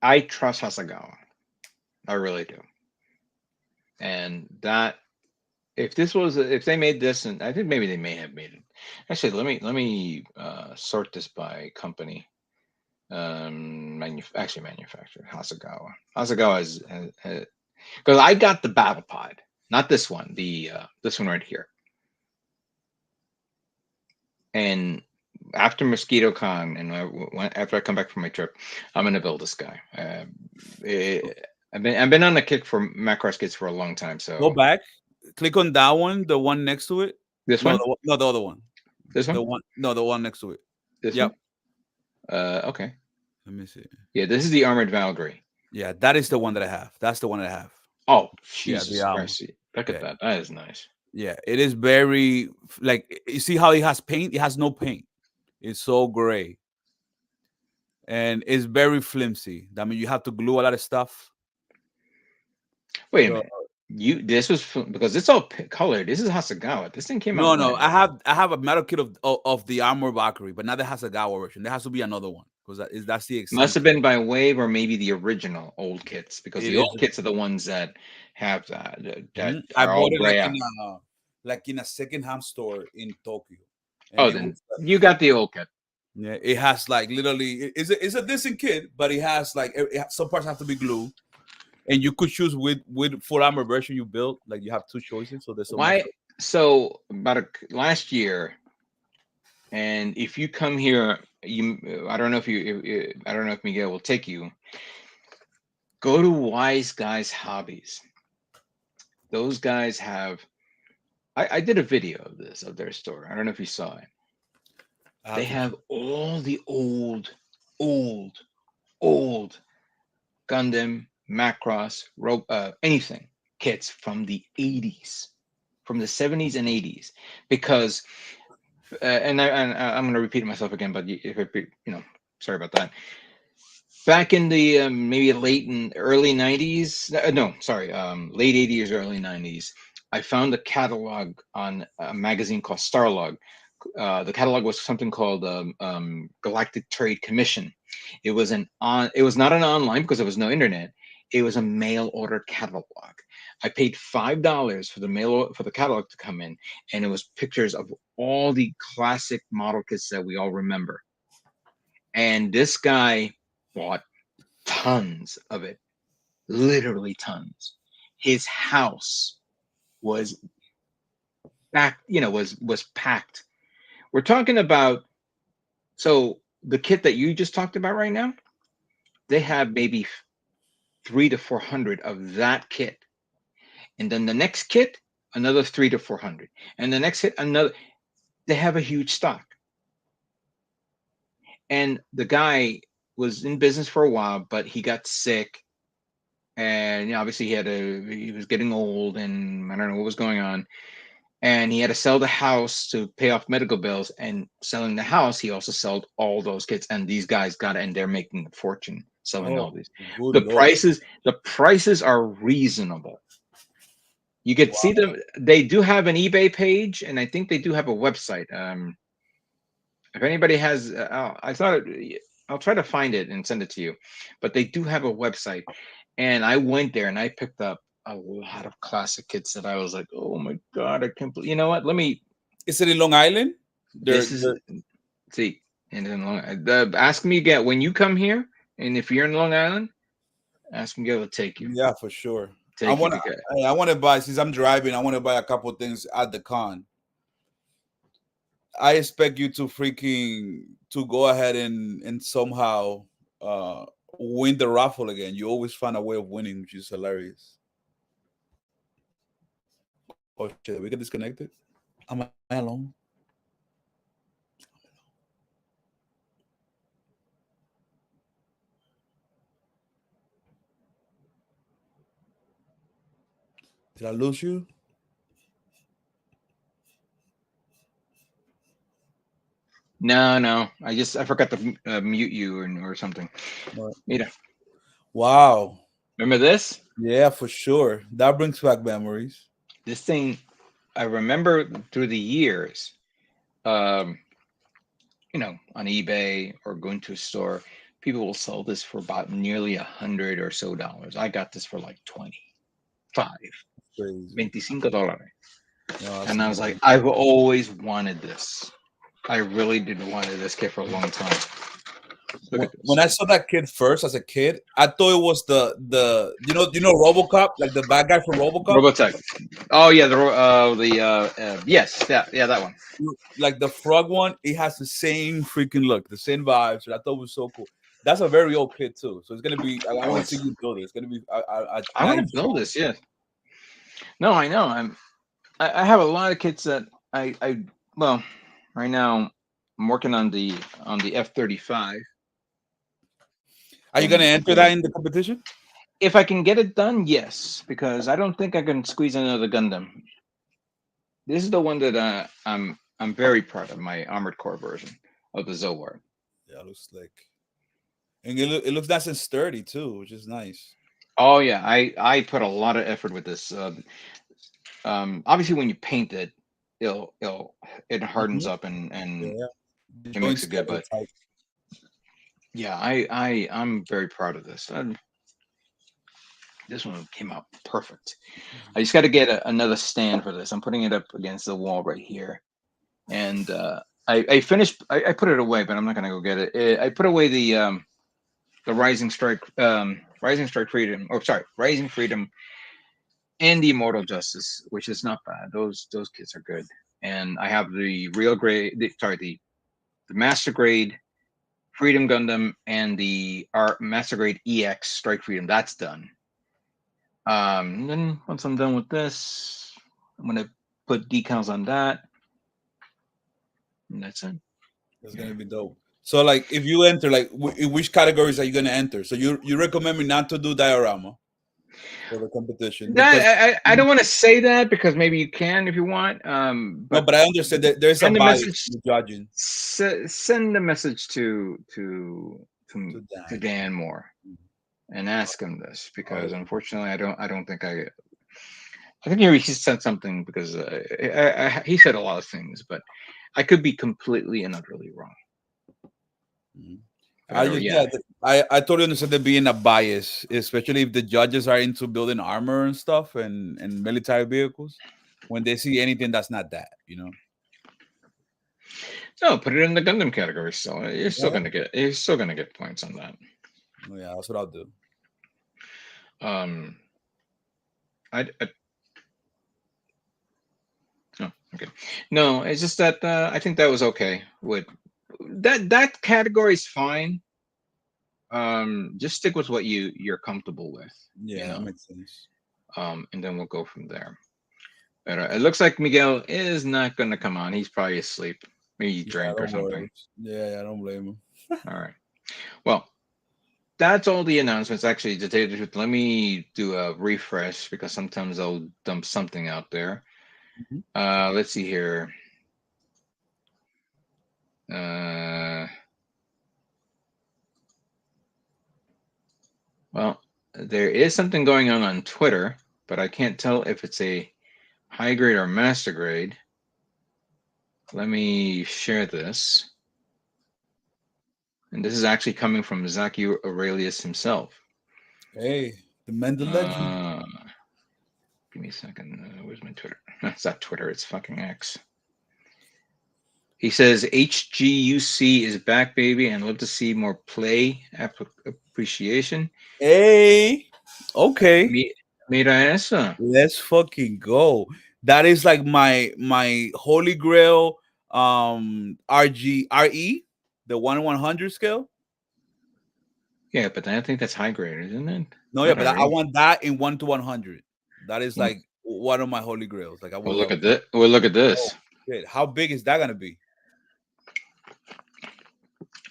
I, I trust Hasagawa. I really do. And that if they made this, and I think maybe they may have made it. Actually, let me sort this by company. Actually manufacturer Hasagawa. Hasagawa is because I got the battle pod, not this one. The this one right here. And after Mosquito Con, and after I come back from my trip, I'm gonna build this guy. I've been on the kick for Macross kits for a long time. Go So back, click on that one, the one next to it. this No, one, no, the other one. this one, The one, no, the one next to it. this one. Yep. Okay. Let me see. Yeah, this is the armored Valkyrie. Yeah, that is the one that I have. That's the one that I have. Oh, Yeah, the Jesus Christ! Look at yeah, that. That is nice. yeah. It is very like you see how it has paint. It has no paint. It's so gray and it's very flimsy. I mean, you have to glue a lot of stuff. Wait a So minute. This was because it's all colored. This is Hasagawa. This thing came out no, no. when? I have a metal kit of the armor Valkyrie, but now there has a Gawa version. There has to be another one because that's the Must have eccentric. been by Wave or maybe the original old kits because It the is. old kits are the ones that have that Mhm. I are all bought it gray out. like in a secondhand store in Tokyo, and Oh, it was then you got the old kit. yeah. It has like literally it's a decent kit, but it has like some parts have to be glued, and you could choose with full armor version you built. Like you have two choices, so there's so much. Why? So about last year, and if you come here, I don't know if I don't know if Miguel will take you. Go to Wise Guys Hobbies. Those guys have. I did a video of this of their store. I don't know if you saw it. I They have to. have all the old, old Gundam, Macross, anything kits from the 80s, from the 70s and 80s, because I'm going to repeat myself again, but if it, sorry about that. Back in the maybe late and early 90s, no, sorry, late 80s, early 90s, I found a catalog on a magazine called Starlog. The catalog was something called Galactic Trade Commission. It was not an online because there was no internet. It was a mail order catalog. I paid $5 for the catalog to come in, and it was pictures of all the classic model kits that we all remember. And this guy bought tons of it, literally tons. His house was was packed. We're talking about so the kit that you just talked about right now, they have maybe 3 to 400 of that kit, and then the next kit, another 3 to 400, and the next hit another. They have a huge stock, and the guy was in business for a while, but he got sick, and obviously he was getting old, and I don't know what was going on, and he had to sell the house to pay off medical bills. And selling the house, he also sold all those kits. And these guys got it, and they're making a fortune selling Oh, all these. good The lord! prices, the prices are reasonable. You could see them. They do have an eBay page, and I think they do have a website. If anybody has, I thought I'll try to find it and send it to you. But they do have a website, and I went there and I picked up a lot of classic kits that I was like, oh my god, I can't believe. You know what? Let me. Is it in Long Island? This is see, and then ask me again when you come here, and if you're in Long Island, ask Miguel to take you, Yeah, for sure. I take you want because to. I want to buy since I'm driving. I want to buy a couple things at the con. I expect you to freaking to go ahead and somehow win the raffle again. You always find a way of winning, which is hilarious. Oh shit, we get disconnected. Am I alone? Did I lose you? No, no. I forgot to mute you or something. What? Mira, Wow. remember this? Yeah, for sure. That brings back memories. This thing I remember through the years. Um, on eBay or going to a store, people will sell this for about nearly 100 or so dollars. I got this for like 25, Crazy. $25. No, that's And I was like, insane. I've always wanted this. I really did wanted this kit for a long time. Look at When this. I saw that kid first as a kid, I thought it was the RoboCop, like the bad guy from RoboCop. Robotech. Oh yeah, yes, yeah, that one. Like the frog one, it has the same freaking look, the same vibes. And I thought it was so cool. That's a very old kid too, so it's gonna be. I Oh, want to see it's. you build it. It's gonna be I want to nice. build this. Yeah. No, I know. I have a lot of kits that well, right now I'm working on the F-35, Are you gonna and enter that in the competition? if I can get it done, yes, because I don't think I can squeeze another Gundam. This is the one that I'm very proud of, my Armored Core version of the Zowar. Yeah, it looks like, and it looks nice and sturdy too, which is nice. Oh yeah, I put a lot of effort with this. Obviously, when you paint it, it hardens Mhm. up and Yeah, the it makes joints it get good. a little But tight. yeah, I'm very proud of this. This one came out perfect. I just got to get another stand for this. I'm putting it up against the wall right here, and I finished. I put it away, but I'm not gonna go get it. I put away the Rising Strike Freedom. Oh, sorry, Rising Freedom and the Immortal Justice, which is not bad. Those kits are good. And I have the real grade. The Master Grade Freedom Gundam and the Master Grade EX Strike Freedom. That's done. Then once I'm done with this, I'm gonna put decals on that, and that's it. That's Yeah. gonna be dope. So, like, if you enter, like, in which categories are you gonna enter? So, you recommend me not to do diorama for the competition because I don't want to say that because maybe you can if you want. no, But but I understand that there's a send a bias message. in judging Send a message to to Dan. Dan Moore and ask him this Oh, because yeah. unfortunately I don't think I think he said something because he said a lot of things, but I could be completely and utterly wrong. Mhm. But Yeah, yeah, I totally understand there being a bias, especially if the judges are into building armor and stuff and military vehicles. When they see anything that's not that, no, put it in the Gundam category. Still, Yeah, you're still gonna get points on that. yeah, that's what I'll do. Um, I oh, okay. No, it's just that I think that was okay. With that category is fine. Just stick with what you're comfortable with, you Yeah, that know. makes sense. And then we'll go from there. But it looks like Miguel is not going to come on. He's probably asleep. Maybe he Yeah, drank or don't something. worry. Yeah, I don't blame him. All right. Well, that's all the announcements. Actually, to tell you the truth, let me do a refresh because sometimes I'll dump something out there. Mhm. Let's see here. Uh, well, there is something going on Twitter, but I can't tell if it's a high grade or master grade. Let me share this. And this is actually coming from Zaki Aurelius himself. Hey, the man, the legend. Uh, Give me a second. Where's my Twitter? It's not Twitter. It's fucking X. He says HGUC is back, baby, and love to see more play appreciation. Hey, okay. Mi- Mira esa. Let's fucking go. That is like my holy grail RE, the 1/100 scale. Yeah, but I think that's high grade, isn't it? No, yeah, Not but I RE. want that in 1/100. That is Well, like one of my holy grails. Like I would look love at that. this. Well, look at Oh this. shit. How big is that gonna be?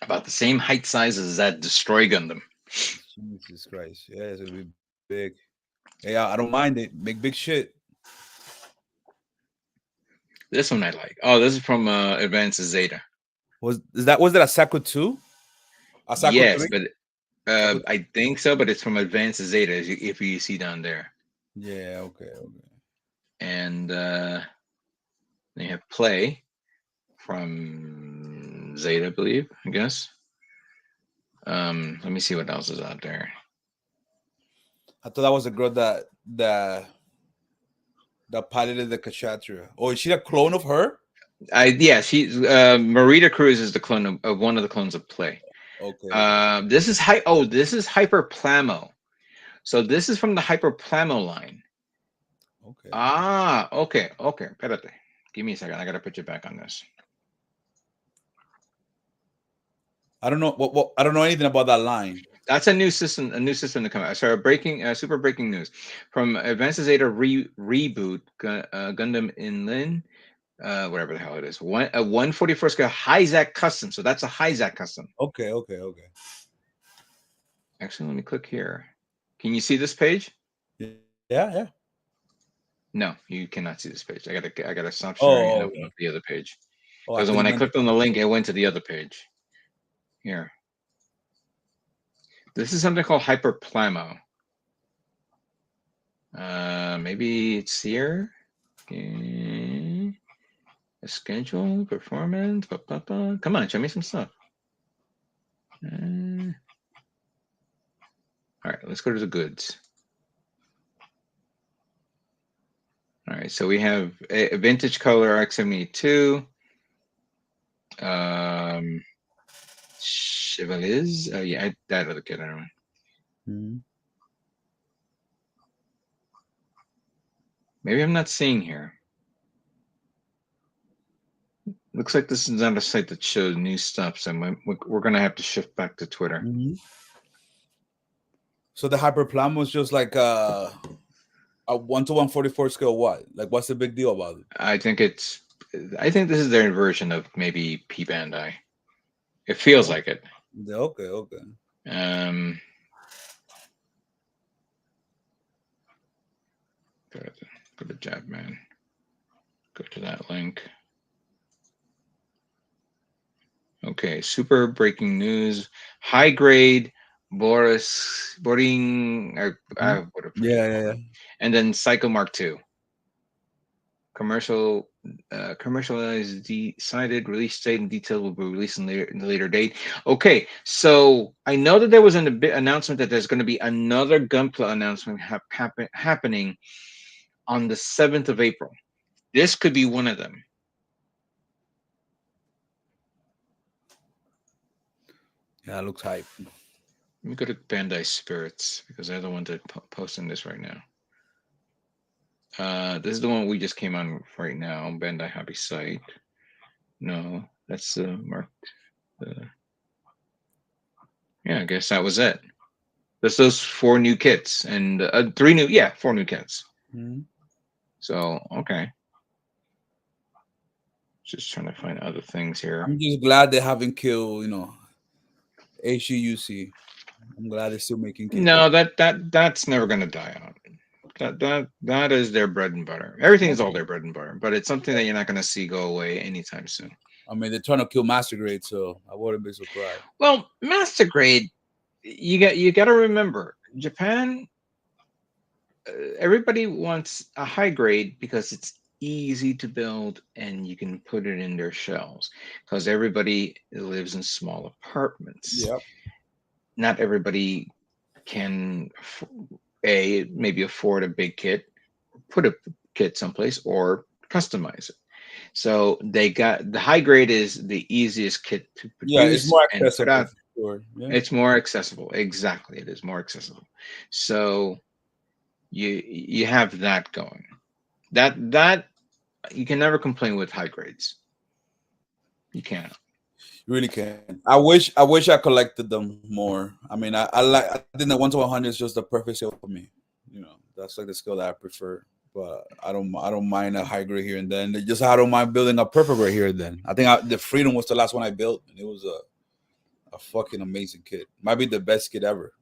About the same height size as that Destroy Gundam. Jesus Christ. Yeah, it's gonna be big. Yeah, I don't mind it. Make big shit. This one I like. Oh, this is from Advanced Zeta. Was that a Sakura 2? A Sakura Yes, 3? but Sakura. I think so, but it's from Advanced Zeta, if you see down there. Yeah, okay, okay. And they have Play from Zeta, I believe, I guess. Let me see what else is out there. I thought that was a girl that piloted the Kachatra. Oh, is she a clone of her? Yeah, she's Marita Cruz is the clone of one of the clones of Play. Okay, okay, This is Hyper Plamo. So this is from the Hyper Plamo line. okay. Ah, okay, okay. Espérate. Give me a second. I gotta put you back on this. I don't know what I don't know anything about that line. That's a new system to come out. Sorry, super breaking news from Advanced Zeta reboot Gundam Inland, whatever the hell it is. A 144 scale Hyzak custom. So that's a Hyzak custom. Okay, okay, okay. Actually, let me click here. Can you see this page? Yeah, yeah. No, you cannot see this page. I gotta stop sharing and Oh, open okay. up the other page. Oh, I Because thought you when I meant. clicked on the link, it went to the other page. Here. This is something called Hyperplamo. Maybe it's here. Okay. A schedule, performance. Come on, show me some stuff. All right, let's go to the goods. All right, so we have a vintage color X72. Chevaliers. Yeah, that other kid. I don't know. Mhm. Maybe I'm not seeing here. Looks like this is not a site that shows new stuff, so we're gonna have to shift back to Twitter. Mhm. So the hyperplan was just like a 1 to 144 scale. What? Like, what's the big deal about it? I think it's. I think this is their version of maybe P Bandai. It feels Oh, like it. yeah, okay, okay. Um, go to Jabman. Go to that link. Okay, super breaking news. High grade boarding. Mhm. What a freaking Yeah, call yeah, yeah. them. And then Psycho Mark II. Commercialized decided release date and detail will be released in the later date. Okay, so I know that there was an announcement that there's going to be another Gunpla announcement happening on the 7th of April. This could be one of them. Yeah, it looks hype. Let me go to Bandai Spirits because they're the ones that posting this right now. This is the one we just came on right now. Bandai Hobby site. No, that's marked. Yeah, I guess that was it. That's those 4 new kits and 4 new kits. Mhm. So okay, just trying to find other things here. I'm just glad they haven't killed, HUC. I'm glad they're still making kids. No, that's never going to die out. That is their bread and butter. Everything is all their bread and butter, but it's something that you're not going to see go away anytime soon. I mean, they're trying to kill Master Grade, so I wouldn't be surprised. Well, master grade, you got to remember, Japan. Everybody wants a high grade because it's easy to build and you can put it in their shelves because everybody lives in small apartments. Yep. Not everybody can maybe afford a big kit, put a kit someplace, or customize it. So they got the high grade is the easiest kit to Yeah, it's produce more and put accessible out. for sure. Yeah. It's more accessible. Exactly, it is more accessible. So you have that going. That you can never complain with high grades. You can't. You really can. I wish I collected them more. I mean, I think the 1 to 100 is just the perfect scale for me. That's like the scale that I prefer. But I don't mind a high grade here and then. Just I don't mind building a perfect grade here and then. I think the Freedom was the last one I built, and it was a fucking amazing kit. Might be the best kit ever.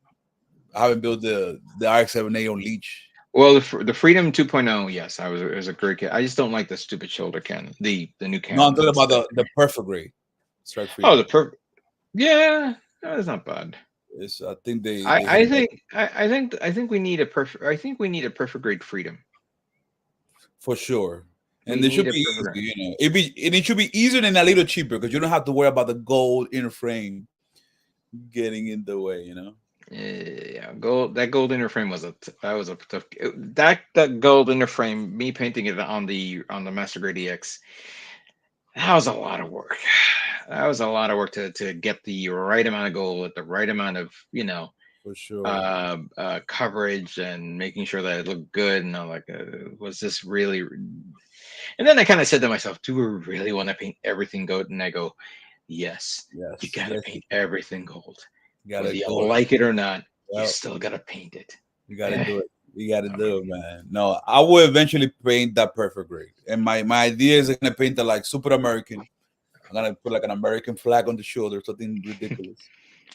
I haven't built the RX-7A on Leech. Well, the Freedom 2.0, yes, I was it was a great kit. I just don't like the stupid shoulder cannon, the new No, I'm cannons talking and about stuff. the perfect grade strike Oh, freedom. the per yeah, that's not bad. It's I think I they hit I it right think I think we need a perfect. I think we need a perfect grade Freedom. for sure. We And they need should a be perfect easy, grade. it should be easier and a little cheaper because you don't have to worry about the gold inner frame getting in the way. Yeah, gold. That gold inner frame was that was a tough. That gold inner frame. Me painting it on the Master Grade EX. That was a lot of work. That was a lot of work to get the right amount of gold at the right amount of For sure. coverage and making sure that it looked good. And I'm like, was this really? And then I kind of said to myself, do we really want to paint everything gold? And I go, yes, you Yes, gotta yes, paint everything gold. you Whether gotta you go. like it or not, you Yeah, still gotta paint it. you gotta Eh, do it. You gotta all do right. it, man. No, I will eventually paint that perfect grade. And my idea is gonna paint it like super American. I'm gonna put like an American flag on the shoulder, something ridiculous.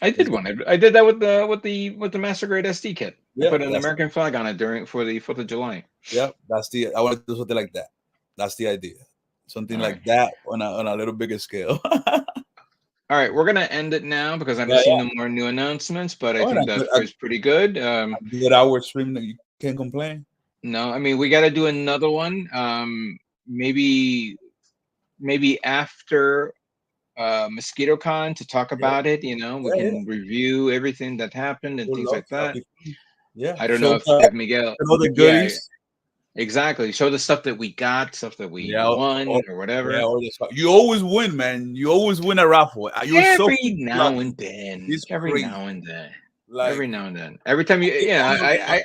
I did It's one. I did that with the Master Grade SD kit. I yeah, put an American flag on it during for the 4th of July. that's the I want to do something like that. That's the idea. Something All right. like that on a little bigger scale. All right, we're gonna end it now because I don't Yeah, see yeah. no more new announcements, but I Oh, and think that a was pretty good. good hour stream that you can't complain. No, I mean we got to do another one. Maybe after Mosquito Con to talk Yeah, about it. We yeah, yeah. can review everything that happened and Would things love like to. That'd that. be fun. Yeah, I don't know show if Miguel, the yeah, goodies. exactly. Show the stuff that we got, stuff that we Yeah, won or yeah, whatever. all this stuff. You always win, man. You always win a raffle. You're so Every now lucky. and then, It's every crazy. now and then, every Like now and then. Every time you, I think yeah, one of the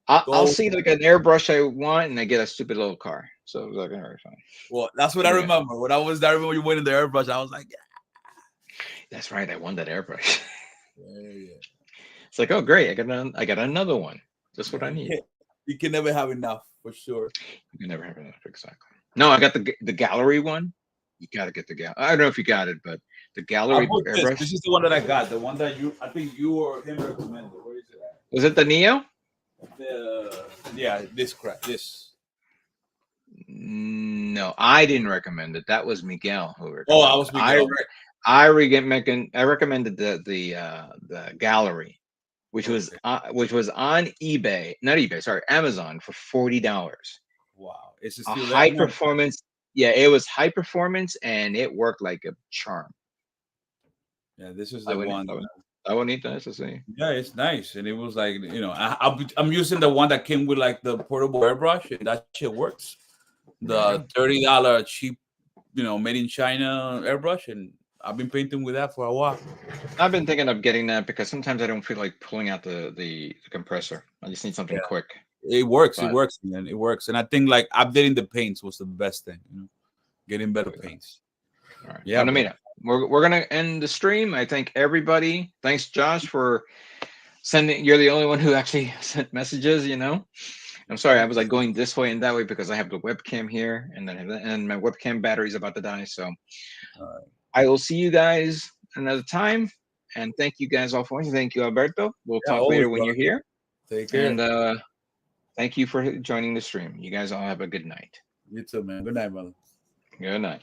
I'll gold. see like an airbrush I want, and I get a stupid little car. So it's like, all right, fine. Well, that's what I Anyway, remember. When I was there, I remember you winning the airbrush. I was like, that's right. I won that airbrush. yeah, It's like, oh great, I got another one. Just what yeah. I need. You can never have enough for sure. You can never have enough. Exactly. No, I got the gallery one. You got to get the gal. I don't know if you got it, but the I gallery bought this. airbrush. This is the one that I got. The one that I think you or him recommended. Where is it Was it the Neo? at? Yeah, this crap. This. No, I didn't recommend it. That was Miguel who Oh, I recommended was it. Miguel. I recommended the gallery, Okay. which was on eBay, not eBay, sorry, Amazon for $40. Wow. Is it A still there? high No. performance, yeah, it was high performance and it worked like a charm. Yeah, this is I the would, one. I would need that to see. Yeah, it's nice, and it was like I'm using the one that came with like the portable airbrush, and that shit works. There you The go. $30 cheap, made in China airbrush, and I've been painting with that for a while. I've been thinking of getting that because sometimes I don't feel like pulling out the compressor. I just need something Yeah, quick. it works. It But works, man. It works, and I think like updating the paints was the best thing. Getting better paints. all right. Yeah, Bueno, bro. mira, we're gonna end the stream. I thank everybody. Thanks, Josh, for sending. You're the only one who actually sent messages. I'm sorry. I was like going this way and that way because I have the webcam here, and then and my webcam battery is about to die. So Uh, I will see you guys another time. And thank you guys all for watching. Thank you, Alberto. We'll yeah, talk always, later when brother. you're here. Take And care. thank you for joining the stream. You guys all have a good night. You too, man. Good night, brother. Good night.